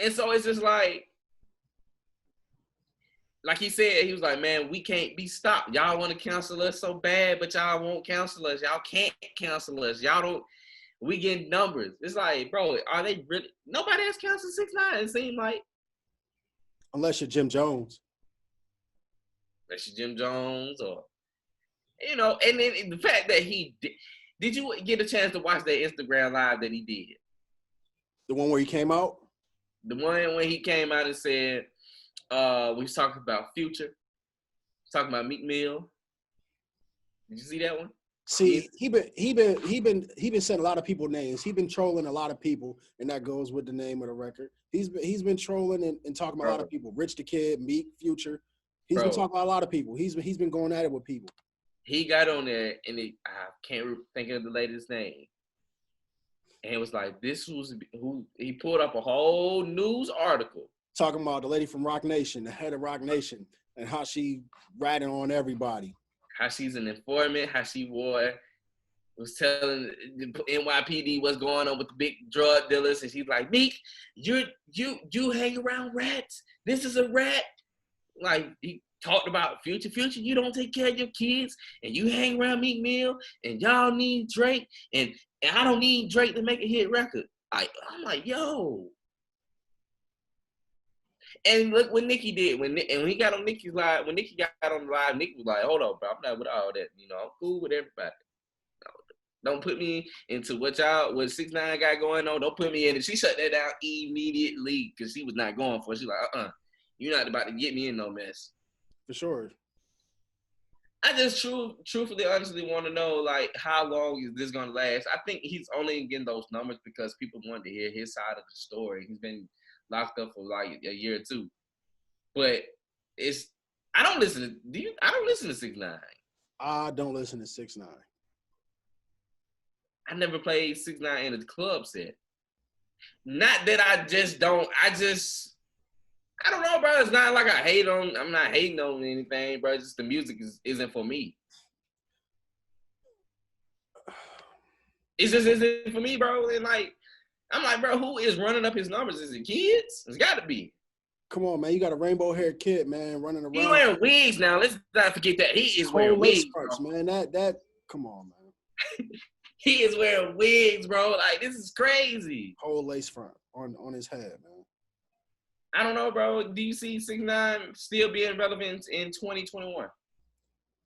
And so it's just like he said, he was like, man, we can't be stopped. Y'all want to cancel us so bad, but y'all won't cancel us. Y'all can't cancel us. Y'all don't. We getting numbers. It's like, bro, are they really? Nobody has canceled 6ix9ine. It seemed like, unless you're Jim Jones. Unless you're Jim Jones, or you know. And then the fact that he did you get a chance to watch that Instagram live that he did? The one where he came out. The one when he came out and said, we was talking about Future, talking about Meek Mill. Did you see that one? See, he been saying a lot of people names. He been trolling a lot of people, and that goes with the name of the record. He's been trolling and talking about a lot of people. Rich the Kid, Meek, Future. He's been talking about a lot of people. He's been going at it with people. He got on there, and I can't think of the lady's name. And it was like, this was who he pulled up a whole news article talking about the lady from Rock Nation, the head of Rock Nation, and how she ratting on everybody. How she's an informant, how she was telling the NYPD what's going on with the big drug dealers, and she's like, Meek, you hang around rats. This is a rat. Like, he talked about Future, you don't take care of your kids, and you hang around Meek Mill, and y'all need Drake, and I don't need Drake to make a hit record. I'm like, yo. And look what Nicki did when he got on Nicki's live. When Nicki got on the live, Nicki was like, "Hold on, bro. I'm not with all that. You know, I'm cool with everybody. Don't put me into what 6ix9ine got going on. Don't put me in it." She shut that down immediately because she was not going for it. She like, you're not about to get me in no mess. For sure. I just truthfully, honestly want to know, like, how long is this going to last? I think he's only getting those numbers because people wanted to hear his side of the story. He's been locked up for like a year or two. But I don't listen to 6ix9ine. I don't listen to 6ix9ine. I never played 6ix9ine in a club set. Not that I don't know, bro. It's not like I'm not hating on anything, bro. It's just the music isn't for me. It just isn't for me, bro. And like, I'm like, bro, who is running up his numbers? Is it kids? It's got to be. Come on, man. You got a rainbow-haired kid, man, running around. He wearing wigs now. Let's not forget that. He is wearing wigs, fronts, man. That, come on, man. He is wearing wigs, bro. Like, this is crazy. Whole lace front on his head, man. I don't know, bro. Do you see 6ix9ine still being relevant in 2021?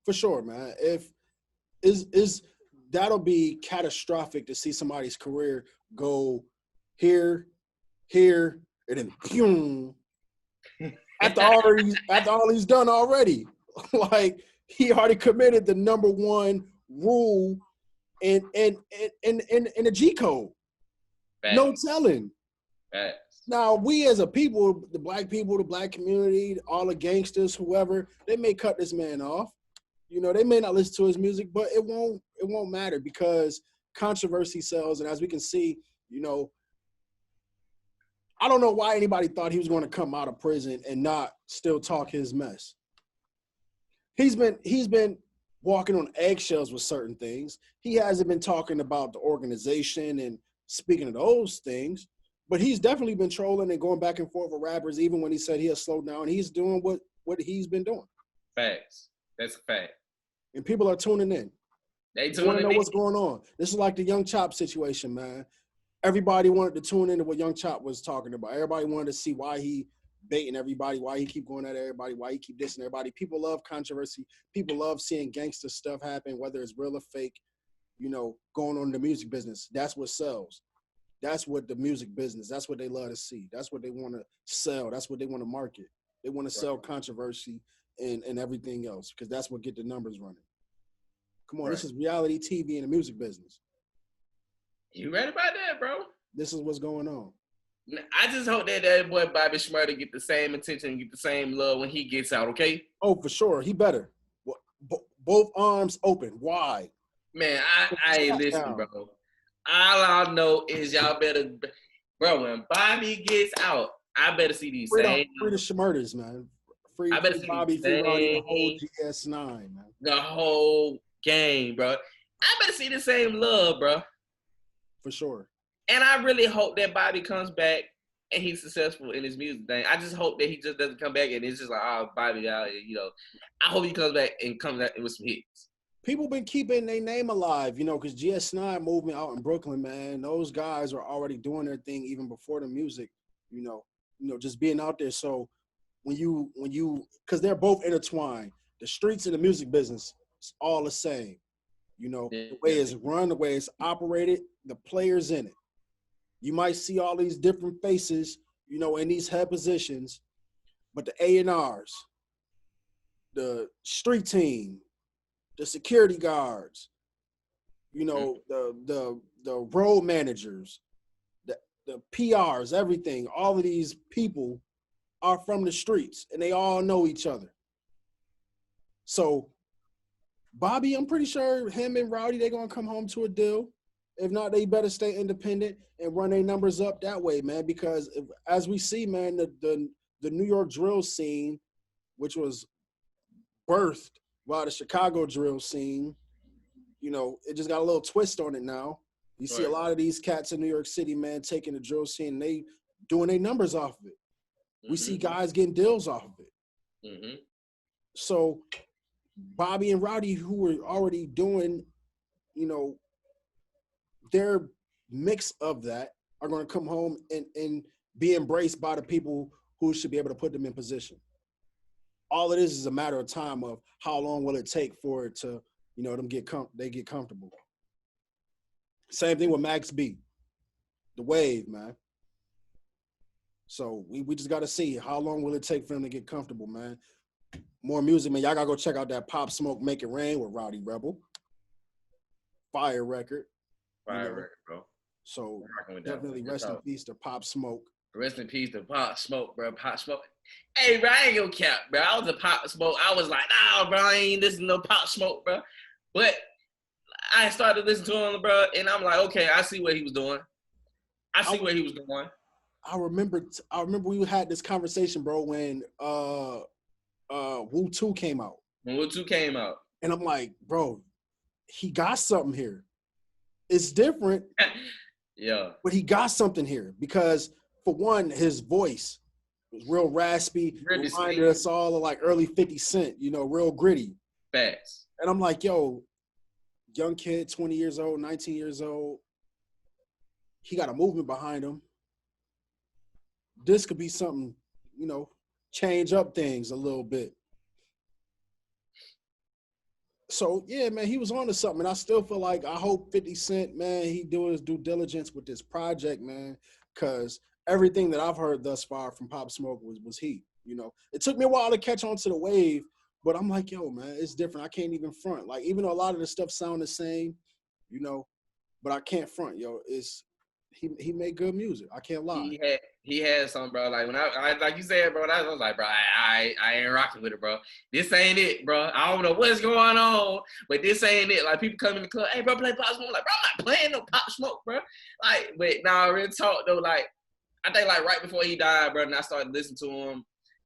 For sure, man. That'll be catastrophic to see somebody's career go here, and then boom. after all he's done already. Like, he already committed the number one rule in the G code. Facts. No telling. Facts. Now, we as a people, the black people, the black community, all the gangsters, whoever, they may cut this man off. You know, they may not listen to his music, but it won't matter because controversy sells. And as we can see, you know, I don't know why anybody thought he was going to come out of prison and not still talk his mess. He's been walking on eggshells with certain things. He hasn't been talking about the organization and speaking of those things. But he's definitely been trolling and going back and forth with rappers, even when he said he'll slow down. He's doing what he's been doing. Facts. That's a fact. And people are tuning in. They want to know in. what's going on. This is like the Young Chop situation, man. Everybody wanted to tune into what Young Chop was talking about. Everybody wanted to see why he baiting everybody, why he keep going at everybody, why he keep dissing everybody. People love controversy. People love seeing gangster stuff happen, whether it's real or fake, you know, going on in the music business. That's what sells. That's what the music business, that's what they love to see. That's what they want to sell. That's what they want to market. They want to sell controversy and everything else because that's what get the numbers running. Come on, This is reality TV in the music business. You right about that, bro. This is what's going on. I just hope that boy Bobby Shmurda get the same attention, get the same love when he gets out, okay? Oh, for sure. He better. Both arms open, wide. Man, I ain't listening, bro. All I know is y'all better, bro, when Bobby gets out, I better see these same. Free the Shmurdas, man. Free Bobby, free Roddy, the whole GS9, man. The whole game, bro. I better see the same love, bro. For sure. And I really hope that Bobby comes back and he's successful in his music thing. I just hope that he just doesn't come back and it's just like, oh, Bobby out here, you know. I hope he comes back and comes out with some hits. People been keeping their name alive, you know, because GS9 movement out in Brooklyn, man, those guys are already doing their thing even before the music, you know, just being out there. So when you, because they're both intertwined, the streets and the music business is all the same, you know, the way it's run, the way it's operated, the players in it. You might see all these different faces, you know, in these head positions, but the A&Rs, the street team, the security guards, you know, the road managers, the PRs, everything, all of these people are from the streets and they all know each other. So Bobby, I'm pretty sure him and Rowdy, they're going to come home to a deal. If not, they better stay independent and run their numbers up that way, man, because as we see, man, the New York drill scene, which was birthed while the Chicago drill scene, you know, it just got a little twist on it now. You see a lot of these cats in New York City, man, taking the drill scene and they doing their numbers off of it. We see guys getting deals off of it. So Bobby and Rowdy, who were already doing, you know, their mix of that, are going to come home and be embraced by the people who should be able to put them in position. All it is a matter of time of how long will it take for it to, you know, they get comfortable. Same thing with Max B, the wave, man. So we just got to see how long will it take for them to get comfortable, man. More music, man. Y'all got to go check out that Pop Smoke Make It Rain with Rowdy Rebel. Fire record. Fire record, bro. So definitely rest in peace to Pop Smoke. Rest in peace to Pop Smoke, bro. Pop Smoke. Hey, bro, I ain't gonna cap, bro. I was a Pop Smoke. I was like, nah, bro, I ain't listening to no Pop Smoke, bro. But I started listening to him, bro, and I'm like, okay, I see what he was doing. I see what he was doing. I remember we had this conversation, bro, when WhoisTwon came out. When WhoisTwon came out. And I'm like, bro, he got something here. It's different. Yeah. But he got something here because, for one, his voice was real raspy. Really reminded us all of like early 50 Cent, you know, real gritty. Facts. And I'm like, yo, young kid, 20 years old, 19 years old. He got a movement behind him. This could be something, you know, change up things a little bit. So, yeah, man, he was on to something. And I still feel like I hope 50 Cent, man, he do his due diligence with this project, man, because everything that I've heard thus far from Pop Smoke was heat, you know. It took me a while to catch on to the wave, but I'm like, yo, man, it's different. I can't even front. Like, even though a lot of the stuff sound the same, you know, but I can't front, yo. He made good music. I can't lie. He had something, bro. Like when I like you said, bro, I was like, bro, I ain't rocking with it, bro. This ain't it, bro. I don't know what's going on, but this ain't it. Like people come in the club, hey, bro, play Pop Smoke. I'm like, bro, I'm not playing no Pop Smoke, bro. Like, but now real talk though, like I think like right before he died, bro, and I started listening to him,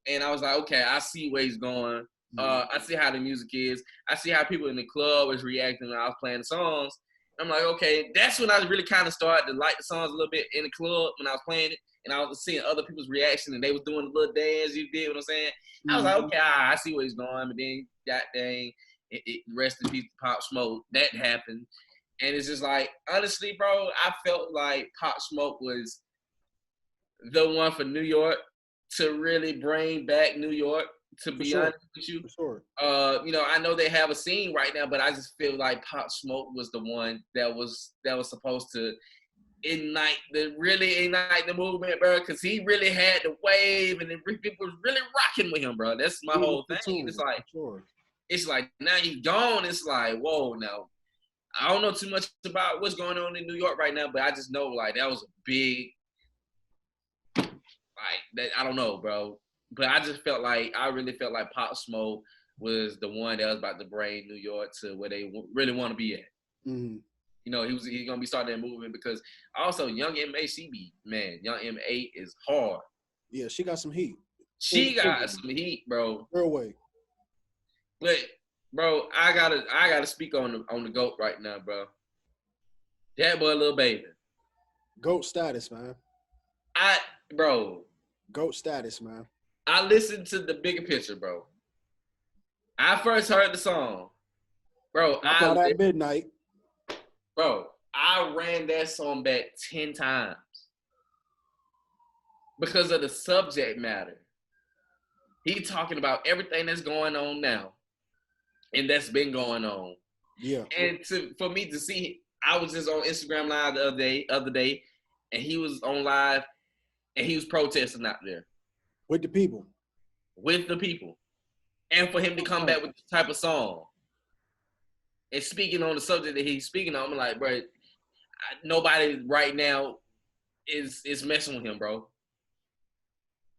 and I was like, okay, I see where he's going. I see how the music is. I see how people in the club was reacting when I was playing the songs. I'm like, okay, that's when I really kind of started to like the songs a little bit in the club when I was playing it, and I was seeing other people's reaction, and they was doing the little dance. You did what I'm saying? I was like, okay, I see where he's going, but then that dang, rest in peace to Pop Smoke. That happened, and it's just like, honestly, bro, I felt like Pop Smoke was the one for New York to really bring back New York. To be honest with you, for sure. You know, I know they have a scene right now, but I just feel like Pop Smoke was the one that was supposed to ignite the movement, bro. Because he really had the wave, and people was really rocking with him, bro. That's my whole thing. It's like, it's like now he's gone. It's like, whoa, now I don't know too much about what's going on in New York right now, but I just know like that was a big, like that. I don't know, bro. But I really felt like Pop Smoke was the one that was about to bring New York to where they really want to be at. Mm-hmm. You know, he's going to be starting that movement because also Young M.A. Young M.A. is hard. Yeah, she got some heat. She got some heat, bro. Real way. But, bro, I gotta speak on the GOAT right now, bro. That boy, Lil Baby. GOAT status, man. GOAT status, man. I listened to the Bigger Picture, bro. I first heard the song. Bro, at midnight. Bro, I ran that song back 10 times. Because of the subject matter. He talking about everything that's going on now. And that's been going on. Yeah. And for me to see, I was just on Instagram Live the other day, and he was on live, and he was protesting out there. With the people. And for him to come back with this type of song and speaking on the subject that he's speaking on, I'm like, bro, nobody right now is messing with him, bro.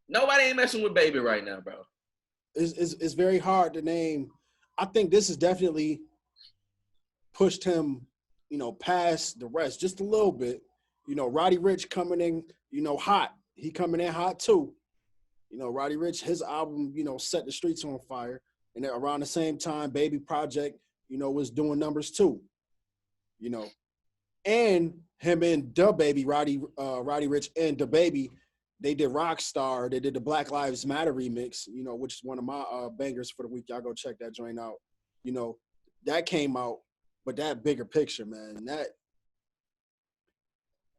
Nobody ain't messing with Baby right now, bro. It's very hard to name. I think this has definitely pushed him, you know, past the rest just a little bit. You know, Roddy Ricch coming in, you know, hot. He coming in hot too. You know, Roddy Ricch, his album, you know, set the streets on fire. And then around the same time, Baby Project, you know, was doing numbers too. You know, and him and Da Baby, Roddy Ricch and Da Baby, they did Rockstar. They did the Black Lives Matter remix, you know, which is one of my bangers for the week. Y'all go check that joint out. You know, that came out, but that Bigger Picture, man, that.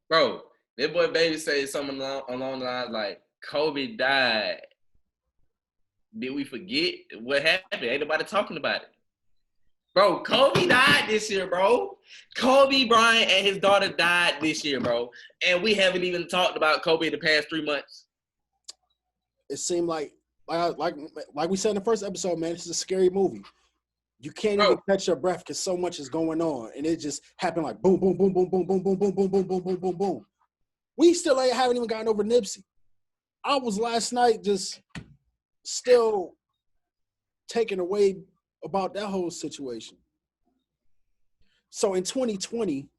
Bro, that boy Baby said something along the lines like, Kobe died, did we forget what happened? Ain't nobody talking about it. Bro, Kobe died this year, bro. Kobe Bryant and his daughter died this year, bro. And we haven't even talked about Kobe in the past 3 months. It seemed like we said in the first episode, man, it's a scary movie. You can't even catch your breath because so much is going on, and it just happened like boom, boom, boom, boom, boom, boom, boom, boom, boom, boom, boom, boom, boom, boom. We still haven't even gotten over Nipsey. I was last night just still taken away about that whole situation. So in 2020,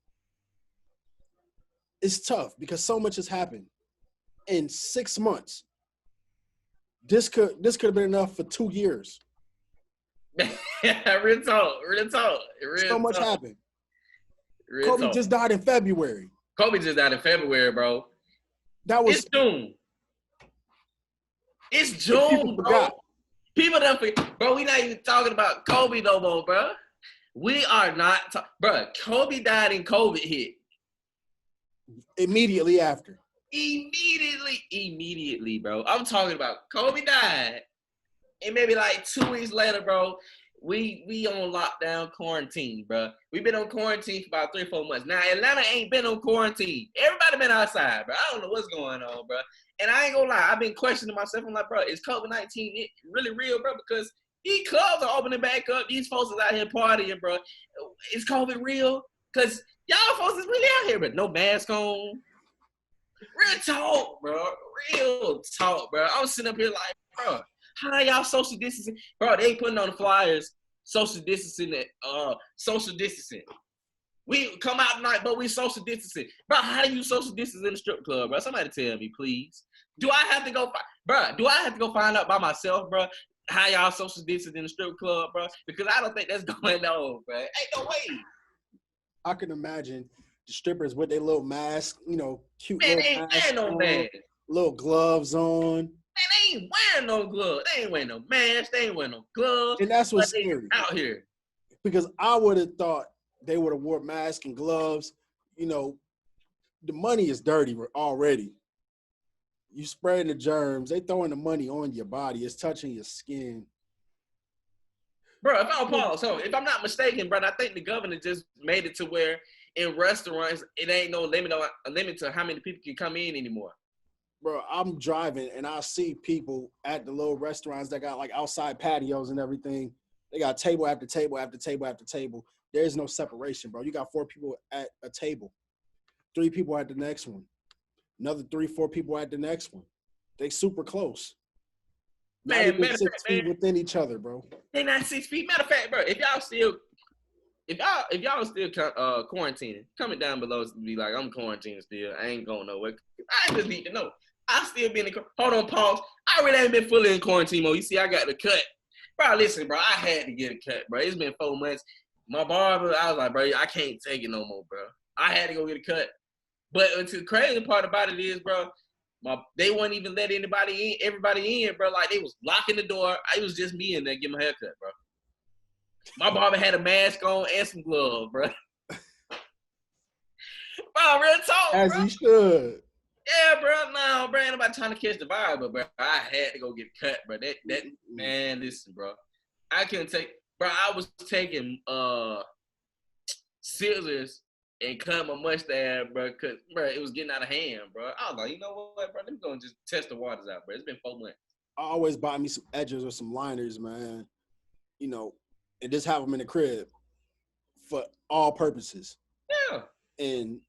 it's tough because so much has happened in 6 months. This could have been enough for 2 years. Real talk. So much happened. Kobe talk. just died in February. Kobe just died in February, bro. It's June. It's June, bro. People don't forget. Bro, we not even talking about Kobe no more, bro. We are not, bro. Kobe died and COVID hit. Immediately after. Immediately, bro. I'm talking about Kobe died, and maybe like 2 weeks later, bro, we on lockdown quarantine, bro. We've been on quarantine for about 3 or 4 months. Now, Atlanta ain't been on quarantine. Everybody been outside, bro. I don't know what's going on, bro. And I ain't gonna lie, I've been questioning myself. I'm like, bro, is COVID-19 really real, bro? Because these clubs are opening back up. These folks is out here partying, bro. Is COVID real? Because y'all folks is really out here, but no mask on. Real talk, bro. Real talk, bro. I'm sitting up here like, bro, how y'all social distancing? Bro, they putting on the flyers, social distancing. We come out tonight, but we social distancing. Bro, how do you social distance in the strip club, bro? Somebody tell me, please. Do I have to go find out by myself, bro, how y'all social distance in the strip club, bro? Because I don't think that's going on, bro. Ain't no way. I can imagine the strippers with their little mask, cute man, little they ain't wearing no mask. Little gloves on. Man, they ain't wearing no gloves. They ain't wearing no mask. They ain't wearing no gloves. And that's what's scary. Out here. Because I would have thought they would have wore masks and gloves. The money is dirty already. You spreading the germs. They throwing the money on your body. It's touching your skin. Bro, if I'm not mistaken, bro, I think the governor just made it to where in restaurants, it ain't no limit to how many people can come in anymore. Bro, I'm driving and I see people at the little restaurants that got like outside patios and everything. They got table after table after table after table. There's no separation, bro. You got 4 people at a table, 3 people at the next one, another 3-4 people at the next one. They super close. Man, not even 6 feet within each other, bro. They not 6 feet. Matter of fact, bro, if y'all still quarantining, comment down below to be like, I'm quarantining still. I ain't going nowhere. I just need to know. I still been in. Hold on, pause. I really ain't been fully in quarantine mode. You see, I got the cut. Bro, listen, bro. I had to get a cut, bro. It's been 4 months. My barber, I was like, bro, I can't take it no more, bro. I had to go get a cut. But the crazy part about it is, bro, they wouldn't even let everybody in, bro. Like, they was locking the door. It was just me in there getting my haircut, bro. My barber had a mask on and some gloves, bro. Bro, real talk, As bro. you should. Yeah, bro. No, bro, ain't nobody trying to catch the vibe, but bro, I had to go get cut, bro. That man, listen, bro. I couldn't take, bro. I was taking scissors and cut my mustache, bro, cause bro, it was getting out of hand, bro. I was like, you know what, bro? Let me go and just test the waters out, bro. It's been 4 months. I always buy me some edges or some liners, man. And just have them in the crib for all purposes. Yeah. And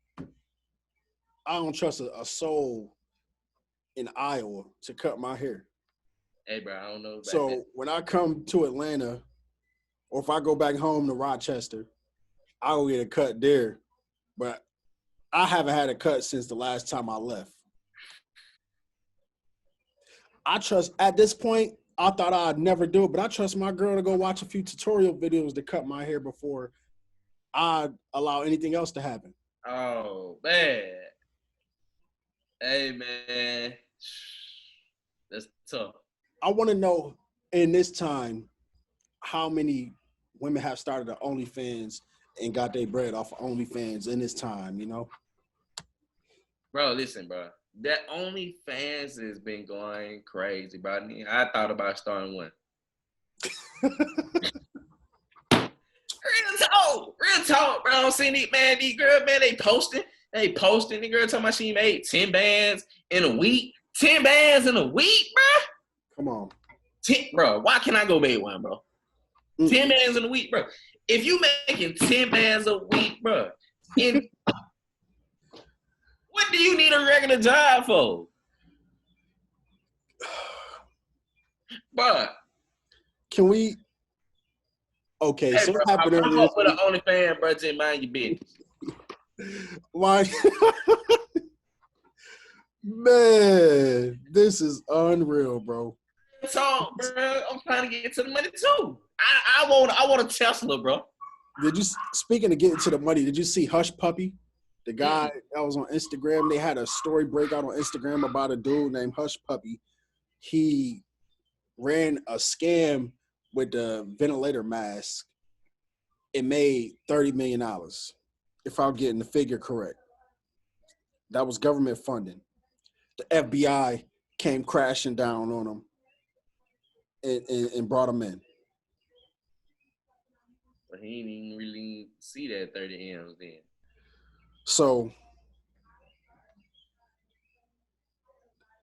I don't trust a soul in Iowa to cut my hair. Hey, bro, I don't know. So when I come to Atlanta, or if I go back home to Rochester, I'll get a cut there. But I haven't had a cut since the last time I left. I trust, at this point, I thought I'd never do it, but I trust my girl to go watch a few tutorial videos to cut my hair before I allow anything else to happen. Oh, man. Hey, man. That's tough. I want to know in this time how many women have started at OnlyFans and got their bread off of OnlyFans in this time, Bro, listen, bro. that OnlyFans has been going crazy, bro. I thought about starting one. Real talk, bro. I'm seeing these girls, man, they posting. The girl talking about she made 10 bands in a week. 10 bands in a week, bro. Come on. 10, bro, why can't I go make one, bro? 10 bands in a week, bro. If you making 10 bands a week, bro, what do you need a regular job for? Bro. Can we? Okay, Hey, so bro, what happened I'm earlier up with an OnlyFans, bro, just mind your business. Why? Man, this is unreal, bro. So, bro, I'm trying to get to the money too. I want a Tesla, bro. Did you, speaking of getting to the money, did you see Hush Puppy? The guy that was on Instagram, they had a story breakout on Instagram about a dude named Hush Puppy. He ran a scam with the ventilator mask. It made $30 million, if I'm getting the figure correct. That was government funding. The FBI came crashing down on him and brought him in. But he didn't even really see that 30 M's then. So,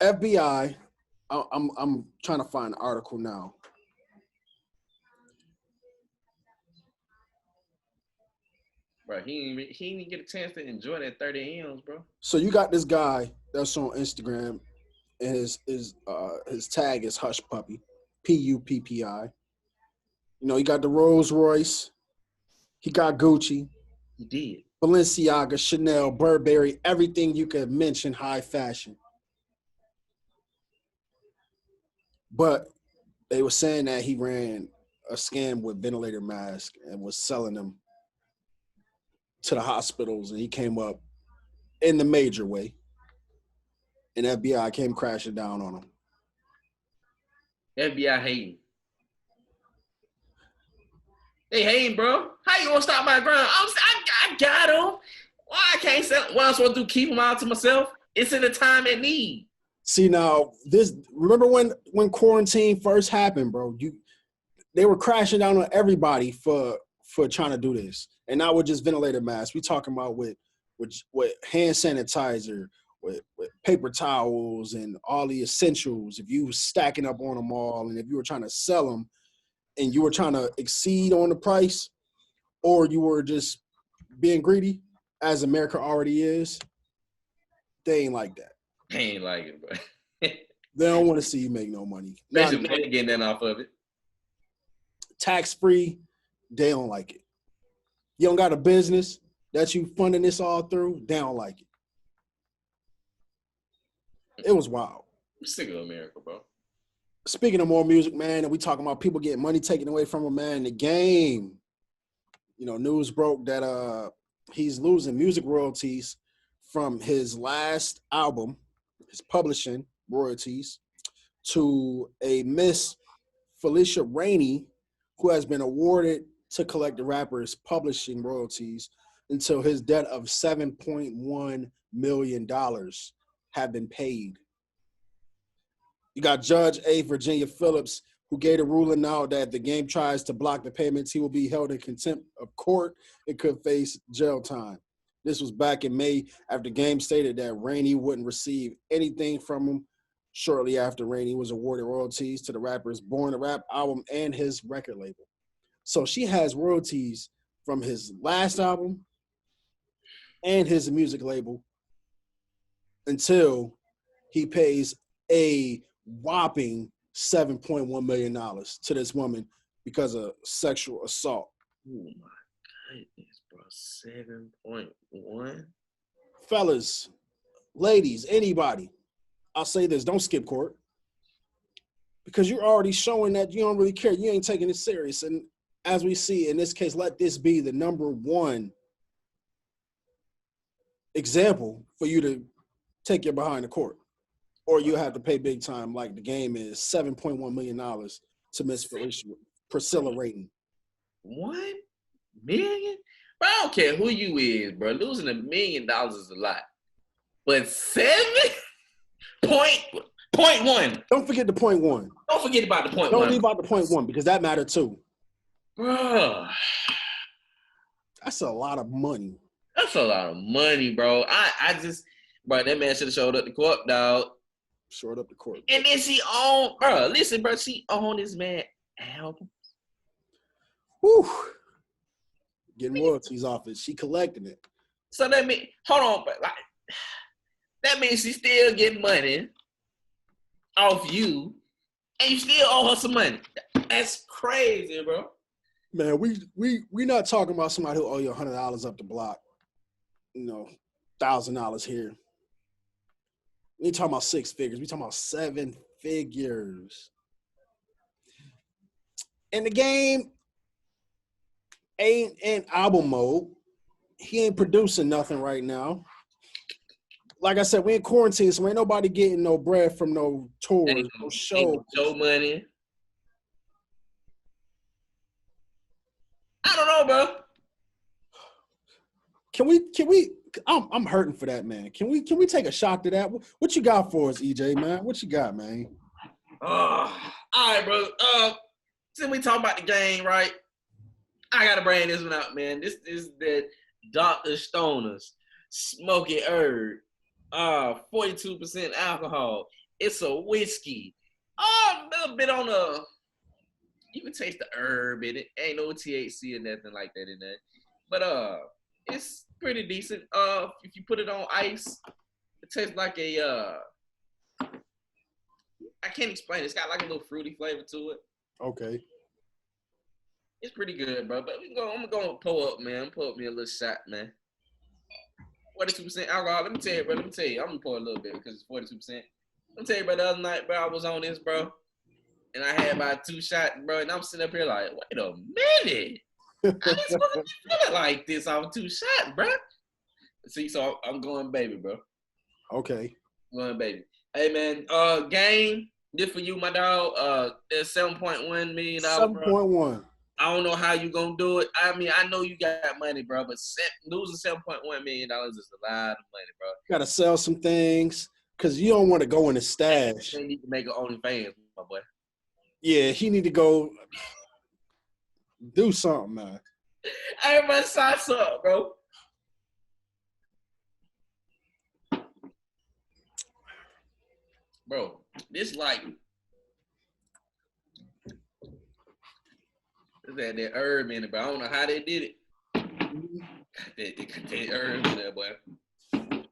FBI, I'm trying to find an article now. Bro, he didn't get a chance to enjoy that 30 M's, bro. So you got this guy that's on Instagram, and his tag is Hush Puppy, Puppi. You know, he got the Rolls Royce, he got Gucci, He did. Balenciaga, Chanel, Burberry, everything you could mention high fashion. But they were saying that he ran a scam with ventilator masks and was selling them to the hospitals, and he came up in the major way. And FBI came crashing down on him. FBI hating. They hating, bro. How you gonna stop my grind? I got him. Why I can't sell? What I'm supposed to do? Keep them out to myself? It's in the time of need. See, now remember when quarantine first happened, bro? They were crashing down on everybody for trying to do this, and not with just ventilator masks. We talking about with hand sanitizer, with paper towels, and all the essentials. If you were stacking up on them all, and if you were trying to sell them, and you were trying to exceed on the price, or you were just being greedy, as America already is, they ain't like that. They ain't like it, bro. They don't want to see you make no money. Especially when they getting that off of it. Tax-free, they don't like it. You don't got a business that you funding this all through, they don't like it. It was wild. I'm sick of America, bro. Speaking of more music, man, and we talking about people getting money taken away from them, man, the game. You know, news broke that he's losing music royalties from his last album, his publishing royalties, to a Miss Felicia Rainey, who has been awarded to collect the rapper's publishing royalties until his debt of $7.1 million have been paid. You got Judge A. Virginia Phillips, who gave a ruling now that if the game tries to block the payments, he will be held in contempt of court and could face jail time. This was back in May after the game stated that Rainey wouldn't receive anything from him. Shortly after, Rainey was awarded royalties to the rapper's Born to Rap album and his record label. So she has royalties from his last album and his music label until he pays a whopping $7.1 million to this woman because of sexual assault. Oh my goodness, bro. 7.1. Fellas, ladies, anybody, I'll say this, don't skip court. Because you're already showing that you don't really care. You ain't taking it serious. And as we see in this case, let this be the number one example for you to take your behind the court. Or you have to pay big time, like the game is $7.1 million to Miss Felicia Priscilla Rainey. 1 million? Bro, I don't care who you is, bro. Losing $1 million is a lot. But 7? Point one. Don't forget the point one. Don't forget about the point Don't one. leave out the point one because that mattered too. Bruh. That's a lot of money. That's a lot of money, bro. I just, bro, that man should have showed up to court, dog. Short up the court. And then she owned, bro, listen, bro, she owned this man album. Whew. Getting royalties off it. She collecting it. So that mean, hold on, but like, that means she still getting money off you, and you still owe her some money. That's crazy, bro. Man, we not talking about somebody who owe you $100 up the block. You know, $1,000 here. We ain't talking about 6 figures. We talking about 7 figures. And the game ain't in album mode. He ain't producing nothing right now. Like I said, we in quarantine, so ain't nobody getting no bread from no tours, no shows. Show money. I don't know, bro. Can we? I'm hurting for that, man. Can we take a shot to that? What you got for us, EJ, man? What you got, man? All right, bro. Since we talk about the game, right? I gotta bring this one out, man. This is the Dr. Stoner's Smoky Herb. 42% alcohol. It's a whiskey. A little bit on the. You can taste the herb in it. Ain't no THC or nothing like that in there. But it's pretty decent. If you put it on ice, it tastes like a I can't explain it. It's got like a little fruity flavor to it. Okay. It's pretty good, bro. But I'm gonna pull up, man. Pull up me a little shot, man. 42% alcohol. Let me tell you, bro. I'm gonna pour a little bit because it's 42%. Let me tell you, bro, the other night, bro, I was on this, bro. And I had about 2 shots, bro. And I'm sitting up here like, wait a minute. I ain't supposed to be feeling like this off 2 shots, bro. See, so I'm going baby, bro. Okay. Going baby. Hey, man, game, this for you, my dog. It's $7.1 million, bro. 7.1. I don't know how you gonna do it. I mean, I know you got money, bro, but losing $7.1 million is a lot of money, bro. Got to sell some things because you don't want to go in the stash. They need to make an OnlyFans, my boy. Yeah, he need to go do something, man. Hey, man, size up, bro. Bro, this like that herb in it, but I don't know how they did it. That herb in there, boy. I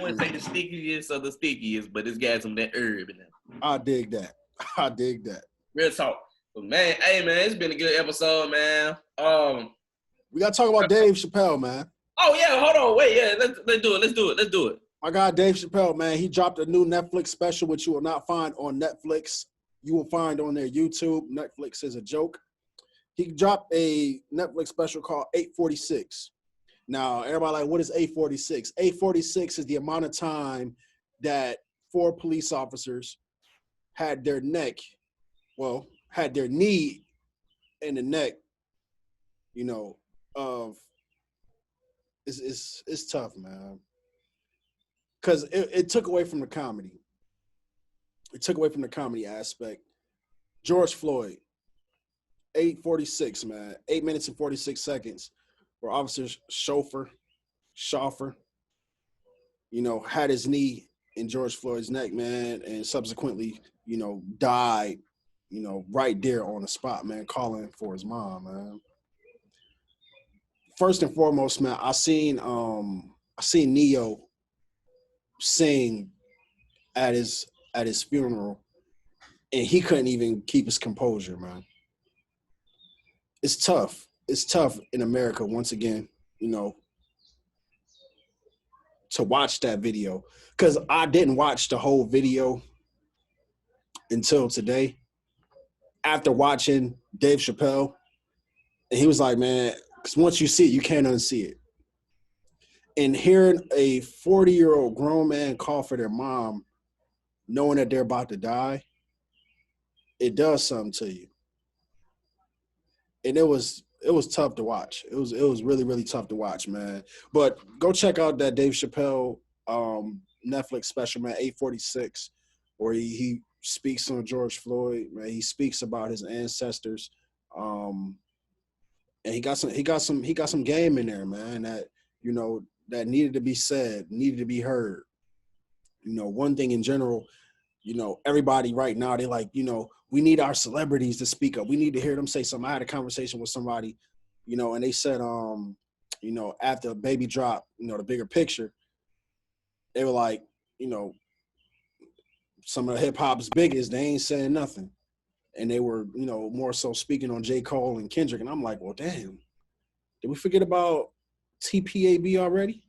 wouldn't say the stickiest of the stickiest, but it's got some of that herb in there. I dig that. Real talk. But man, hey man, it's been a good episode, man. We gotta talk about Dave Chappelle, man. Oh yeah, hold on, wait, yeah, let's do it. My guy Dave Chappelle, man, he dropped a new Netflix special, which you will not find on Netflix. You will find on their YouTube. Netflix is a joke. He dropped a Netflix special called 846. Now, everybody like, what is 846? 846 is the amount of time that 4 police officers had their knee in the neck, you know, of it's tough, man. Because it took away from the comedy. It took away from the comedy aspect. George Floyd, 8:46, man. 8 minutes and 46 seconds. Where Officer Schaffer, you know, had his knee in George Floyd's neck, man, and subsequently, you know, died, you know, right there on the spot, man, calling for his mom, man. First and foremost, man, I seen Neo sing at his funeral, and he couldn't even keep his composure, man. It's tough. It's tough in America, once again, you know, to watch that video. Because I didn't watch the whole video until today. After watching Dave Chappelle, and he was like, man, because once you see it, you can't unsee it. And hearing a 40-year-old grown man call for their mom, knowing that they're about to die, it does something to you. And it was tough to watch. It was really, really tough to watch, man. But go check out that Dave Chappelle Netflix special, man, 846, where he speaks on George Floyd, man. He speaks about his ancestors. And he got some game in there, man, that, you know, that needed to be said, needed to be heard. You know, one thing in general, you know, everybody right now, they like, you know, we need our celebrities to speak up. We need to hear them say something. I had a conversation with somebody, you know, and they said, you know, after Baby dropped, you know, the bigger picture, they were like, you know, some of hip hop's biggest, they ain't saying nothing. And they were, you know, more so speaking on J. Cole and Kendrick. And I'm like, well, damn, did we forget about TPAB already?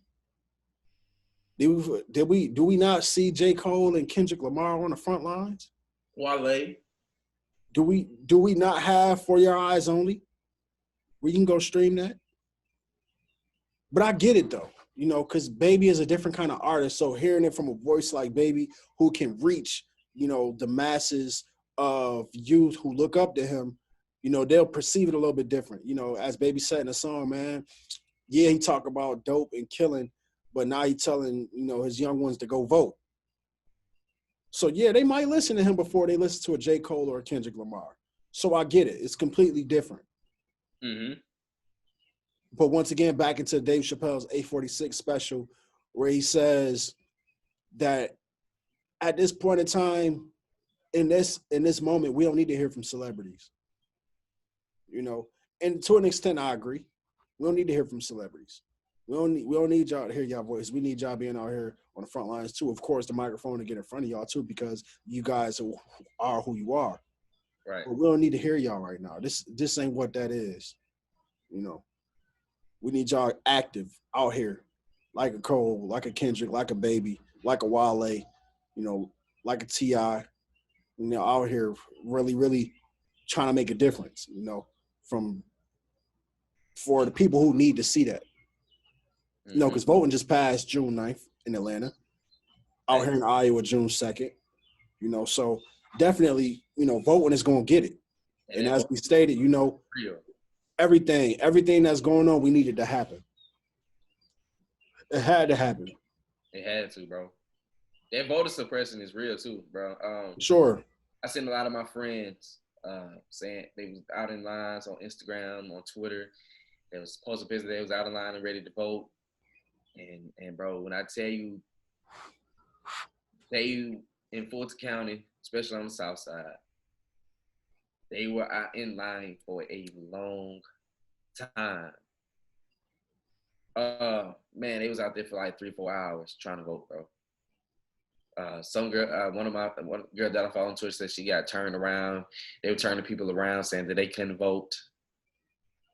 Do we not see J. Cole and Kendrick Lamar on the front lines? Wale. Do we not have For Your Eyes Only? Where you can go stream that? But I get it though, you know, because Baby is a different kind of artist. So hearing it from a voice like Baby who can reach, you know, the masses of youth who look up to him, you know, they'll perceive it a little bit different. You know, as Baby said in the song, man, yeah, he talk about dope and killing, but now he telling, you know, his young ones to go vote. So yeah, they might listen to him before they listen to a J. Cole or a Kendrick Lamar. So I get it. It's completely different. Mm-hmm. But once again, back into Dave Chappelle's 846 special, where he says that at this point in time, in this moment, we don't need to hear from celebrities. You know, and to an extent, I agree. We don't need to hear from celebrities. We don't need y'all to hear y'all voice. We need y'all being out here on the front lines too. Of course, the microphone to get in front of y'all too, because you guys are who you are. Right. But we don't need to hear y'all right now. This ain't what that is. You know, we need y'all active out here, like a Cole, like a Kendrick, like a Baby, like a Wale, you know, like a T.I., you know, out here really, really trying to make a difference, you know, for the people who need to see that. You know, because voting just passed June 9th in Atlanta, out here in Iowa, June 2nd, you know, so definitely, you know, voting is going to get it. And as we stated, you know, everything that's going on, we needed to happen. It had to happen. It had to, bro. That voter suppression is real too, bro. Sure. I seen a lot of my friends saying they was out in lines on Instagram, on Twitter. They was posting pictures. They was out in line and ready to vote. And bro, when I tell you, they in Fulton County, especially on the south side, they were out in line for a long time. Man, they was out there for like 3-4 hours trying to vote, bro. Some girl, one girl that I follow on Twitter said she got turned around. They were turning people around saying that they couldn't vote,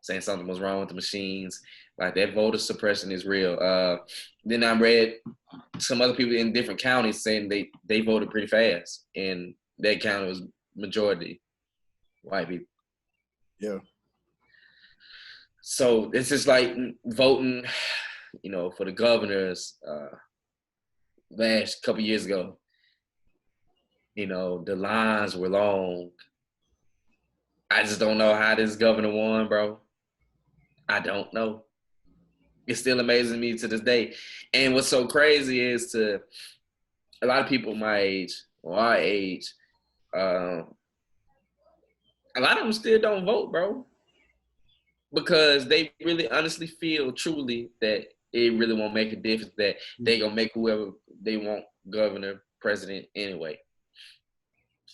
saying something was wrong with the machines. Like that voter suppression is real. Then I read some other people in different counties saying they voted pretty fast, and that county was majority white people. Yeah. So it's just like voting, you know, for the governors last couple years ago. You know, the lines were long. I just don't know how this governor won, bro. I don't know. It still amazes me to this day. And what's so crazy is to a lot of people my age, or our age, a lot of them still don't vote, bro. Because they really honestly feel truly that it really won't make a difference, that they gonna make whoever they want governor, president anyway.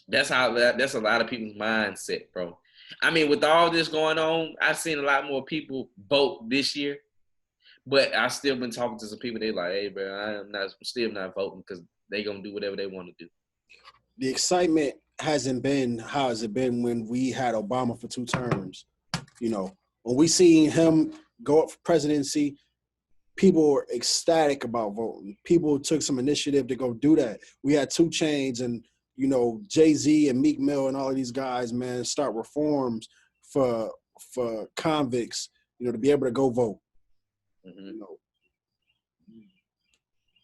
That's a lot of people's mindset, bro. I mean, with all this going on, I've seen a lot more people vote this year, but I've still been talking to some people. They like, hey, bro, I'm still not voting because they gonna do whatever they want to do. The excitement hasn't been how has it been when we had Obama for 2 terms. You know, when we seen him go up for presidency, people were ecstatic about voting. People took some initiative to go do that. We had 2 Chainz and, you know, Jay-Z and Meek Mill and all of these guys, man, start reforms for convicts, you know, to be able to go vote. Mm-hmm. You know,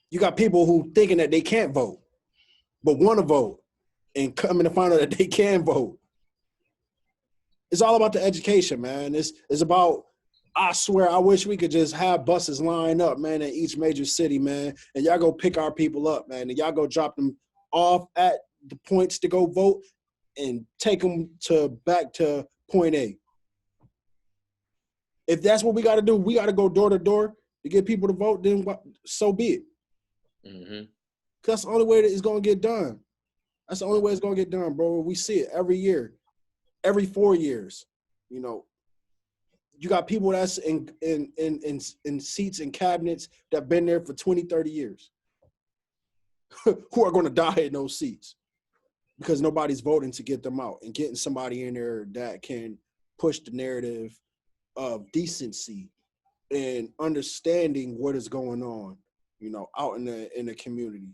you got people who thinking that they can't vote, but want to vote, and coming to find out that they can vote. It's all about the education, man. It's about I swear, I wish we could just have buses line up, man, in each major city, man, and y'all go pick our people up, man, and y'all go drop them off at the points to go vote and take them back to point A. If that's what we got to do, we got to go door to door to get people to vote, then so be it. Mm-hmm. That's the only way that it's going to get done. That's the only way it's going to get done, bro. We see it every year, every 4 years. You know, you got people that's in seats and cabinets that have been there for 20, 30 years who are going to die in those seats because nobody's voting to get them out, and getting somebody in there that can push the narrative of decency and understanding what is going on, you know, out in the community.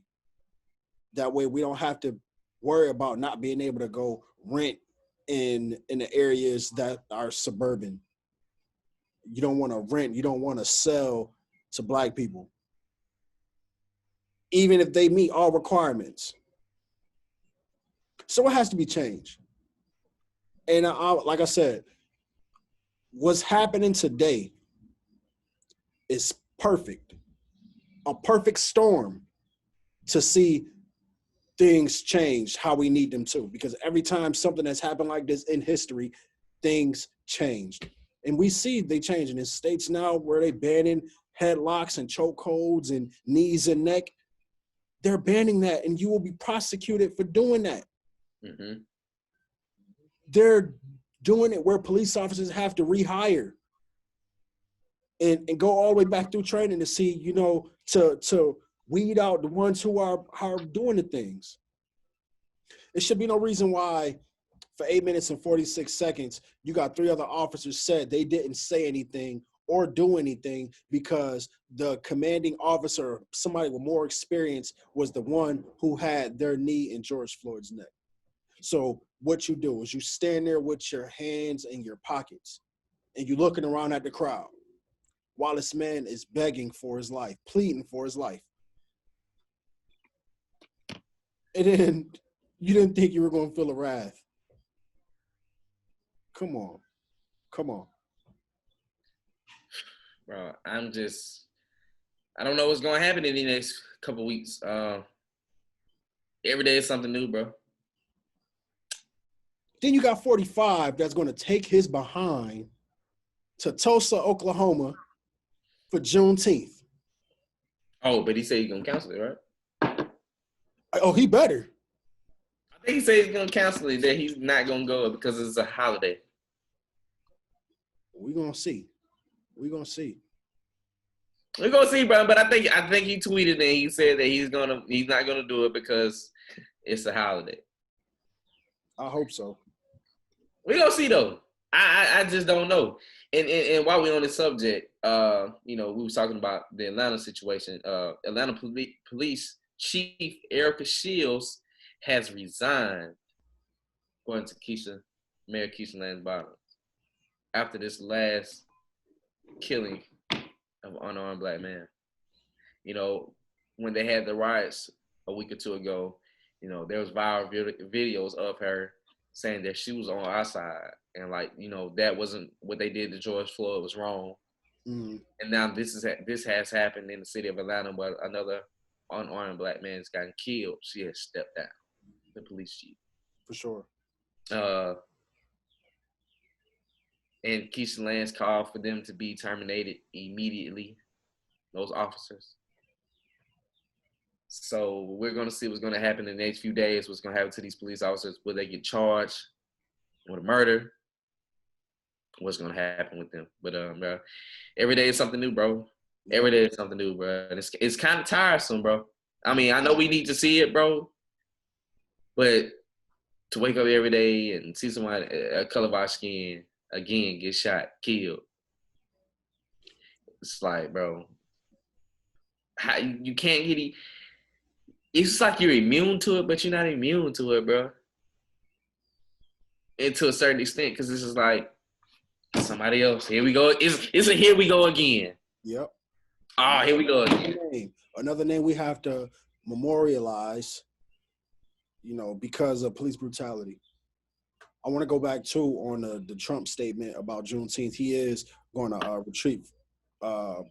That way we don't have to worry about not being able to go rent in the areas that are suburban. You don't want to rent, you don't want to sell to Black people, even if they meet all requirements. So it has to be changed. And like I said, what's happening today is perfect, a perfect storm to see things change how we need them to. Because every time something has happened like this in history, things changed. And we see they changing in states now where they banning headlocks and chokeholds and knees and neck. They're banning that, and you will be prosecuted for doing that. Mm-hmm. They're doing it where police officers have to rehire and go all the way back through training to see, you know, to weed out the ones who are doing the things. There should be no reason why for 8 minutes and 46 seconds, you got 3 other officers said they didn't say anything or do anything because the commanding officer, somebody with more experience, was the one who had their knee in George Floyd's neck. So what you do is you stand there with your hands in your pockets and you're looking around at the crowd while this man is begging for his life, pleading for his life. And then you didn't think you were going to feel a wrath. Come on. Come on. Bro, I don't know what's going to happen in the next couple weeks. Every day is something new, bro. Then you got 45 that's going to take his behind to Tulsa, Oklahoma for Juneteenth. Oh, but he said he's going to cancel it, right? Oh, he better. I think he said he's going to cancel it, that he's not going to go because it's a holiday. We're going to see. We're going to see. We're going to see, bro. But I think he tweeted and he said that he's not going to do it because it's a holiday. I hope so. We're going to see, though. I just don't know. And while we're on this subject, you know, we were talking about the Atlanta situation. Atlanta Police Chief Erica Shields has resigned, according to Mayor Keisha Lance Bottoms, after this last killing of an unarmed Black man. You know, when they had the riots a week or two ago, you know, there was viral videos of her saying that she was on our side. And like, you know, that wasn't what they did to George Floyd was wrong. Mm-hmm. And now this has happened in the city of Atlanta, where another unarmed Black man has gotten killed. She has stepped down, the police chief. For sure. And Keisha Lance called for them to be terminated immediately, those officers. So we're going to see what's going to happen in the next few days, what's going to happen to these police officers. Will they get charged with a murder? What's going to happen with them? But bro, every day is something new, bro. Every day is something new, bro. And it's kind of tiresome, bro. I mean, I know we need to see it, bro. But to wake up every day and see somebody, a color of our skin, again, get shot, killed. It's like, bro, how you can't get it's like you're immune to it, but you're not immune to it, bro. And to a certain extent, because this is like somebody else. Here we go. It's a here we go again. Yep. Oh, here we go again. Another name we have to memorialize, you know, because of police brutality. I want to go back too on the Trump statement about Juneteenth. He is going to retreat by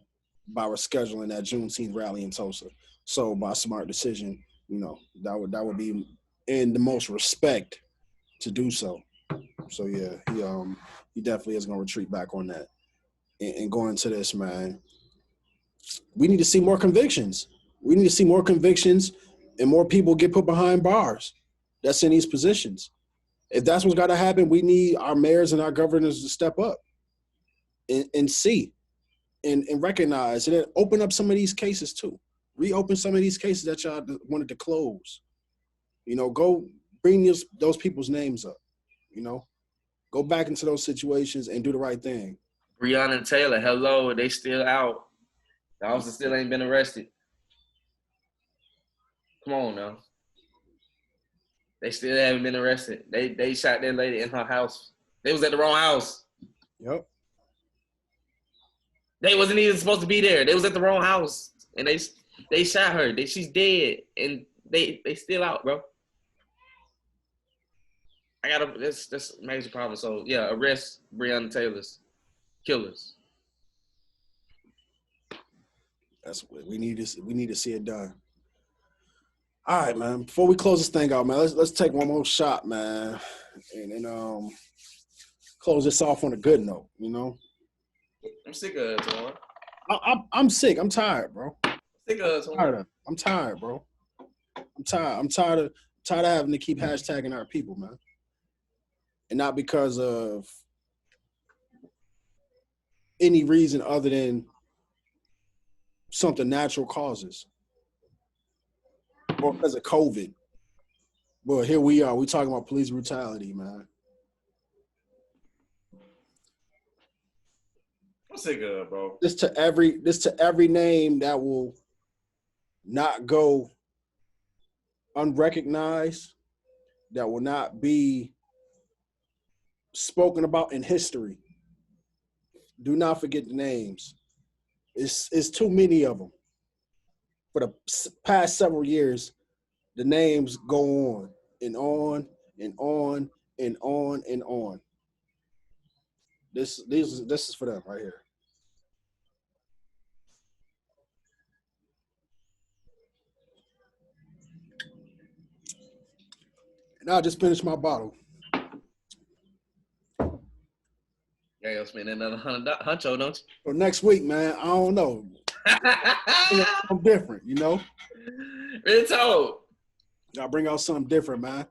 rescheduling that Juneteenth rally in Tulsa. So by smart decision, you know, that would be in the most respect to do so. So yeah, he definitely is going to retreat back on that. And going into this, man, we need to see more convictions. We need to see more convictions and more people get put behind bars that's in these positions. If that's what's got to happen, we need our mayors and our governors to step up and see and recognize and then open up some of these cases too. Reopen some of these cases that y'all wanted to close. You know, go bring those people's names up. You know, go back into those situations and do the right thing. Breonna Taylor, hello, they still out. The officer still ain't been arrested. Come on now. They still haven't been arrested. They shot that lady in her house. They was at the wrong house. Yep. They wasn't even supposed to be there. They was at the wrong house. And they shot her. She's dead. And they still out, bro. That's a major problem. So yeah, arrest Breonna Taylor's killers. That's what we need to see it done. All right, man. Before we close this thing out, man, let's take one more shot, man, and close this off on a good note. You know, I'm sick of it, Twan. I'm sick. I'm tired, bro. Sick of it, Twan. I'm tired, bro. I'm tired of having to keep hashtagging our people, man, and not because of any reason other than something natural causes. Or because of COVID. Well, here we are. We talking about police brutality, man. I'm sick of it, bro. This to every name that will not go unrecognized, that will not be spoken about in history. Do not forget the names. It's too many of them. For the past several years, the names go on and on and on and on and on. This is for them right here. And I just finished my bottle. Yeah, you'll spend another $100, don't you? So next week, man, I don't know. I'm different, you know. Real talk. I'll bring out something different, man.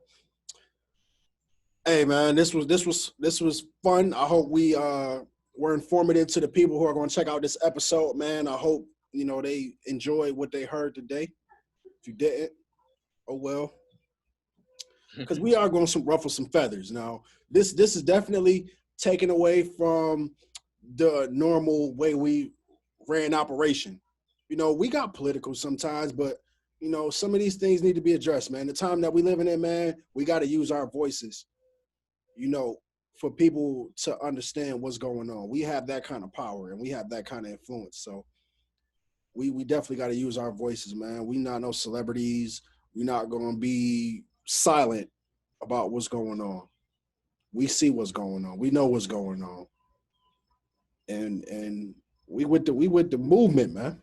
Hey, man, this was fun. I hope we were informative to the people who are going to check out this episode, man. I hope they enjoyed what they heard today. If you didn't, oh well. Because we are going to ruffle some feathers. Now, this is definitely taken away from the normal way we ran operation. We got political sometimes, but some of these things need to be addressed, man. The time that we living in, man, we got to use our voices, for people to understand what's going on. We have that kind of power and we have that kind of influence. So we definitely got to use our voices, man. We not no celebrities. We're not going to be silent about what's going on. We see what's going on. We know what's going on. And we with the movement, man.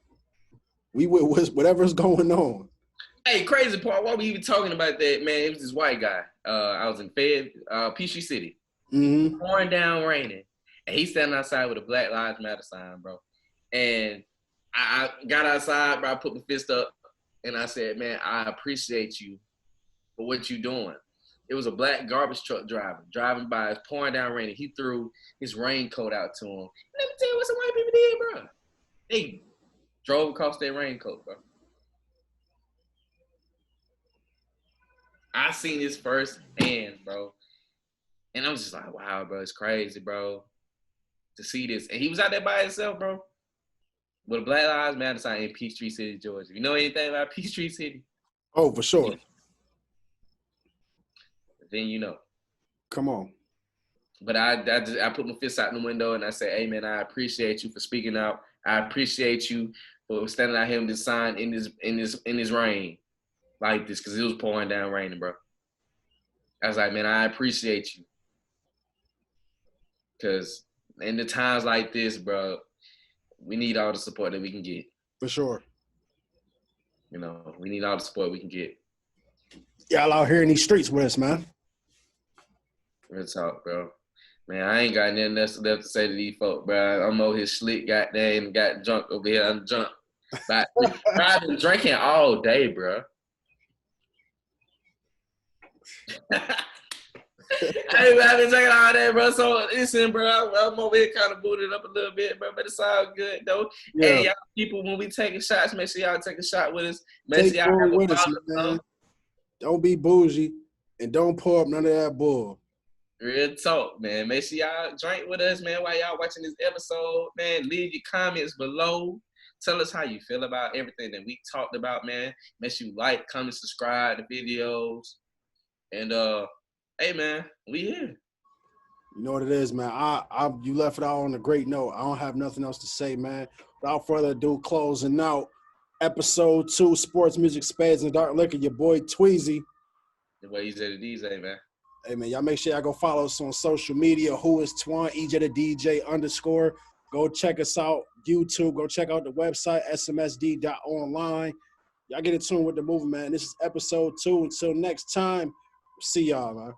We with whatever's going on. Hey, crazy part. Why we even talking about that, man? It was this white guy. I was in Peachtree City. Mm-hmm. Pouring down, raining. And he's standing outside with a Black Lives Matter sign, bro. And I got outside, bro. I put my fist up and I said, man, I appreciate you for what you doing. It was a black garbage truck driver driving by. It's pouring down, raining. He threw his raincoat out to him. Let me tell you what some white people did, bro. They drove across their raincoat, bro. I seen this firsthand, bro. And I was just like, wow, bro, it's crazy, bro, to see this. And he was out there by himself, bro, with a Black Lives Matter sign in Peachtree City, Georgia. You know anything about Peachtree City? Oh, for sure. Then you know. Come on. But I put my fist out the window and I said, hey, man, I appreciate you for speaking out. I appreciate you for standing out here with this sign in this rain like this, because it was pouring down raining, bro. I was like, man, I appreciate you. Because in the times like this, bro, we need all the support that we can get. For sure. You know, we need all the support we can get. Y'all out here in these streets with us, man. Real talk, bro. Man, I ain't got nothing else left to say to these folk, bro. I'm over here slick, goddamn, and got drunk over here. I'm drunk. But I've been drinking all day, bro. I've been drinking all day, bro. So listen, bro, I'm over here kind of booted up a little bit, bro, but it's all good, though. Yeah. Hey, y'all people, when we taking shots, make sure y'all take a shot with us. Make Take sure y'all have a with us, bottle, man. Don't be bougie and don't pour up none of that bull. Real talk, man. Make sure y'all drink with us, man, while y'all watching this episode, man. Leave your comments below. Tell us how you feel about everything that we talked about, man. Make sure you like, comment, subscribe to videos. And hey, man, we here. You know what it is, man. You left it all on a great note. I don't have nothing else to say, man. Without further ado, closing out episode 2, Sports Music, Spades, and Dark Liquor. Your boy Tweezy. The way you said it, DJ, man. Hey, man, y'all make sure y'all go follow us on social media. WhoisTwon, EJ the DJ _ Go check us out, YouTube. Go check out the website, SMSD.online. Y'all get in tune with the movie, man. This is episode 2. Until next time, see y'all, man.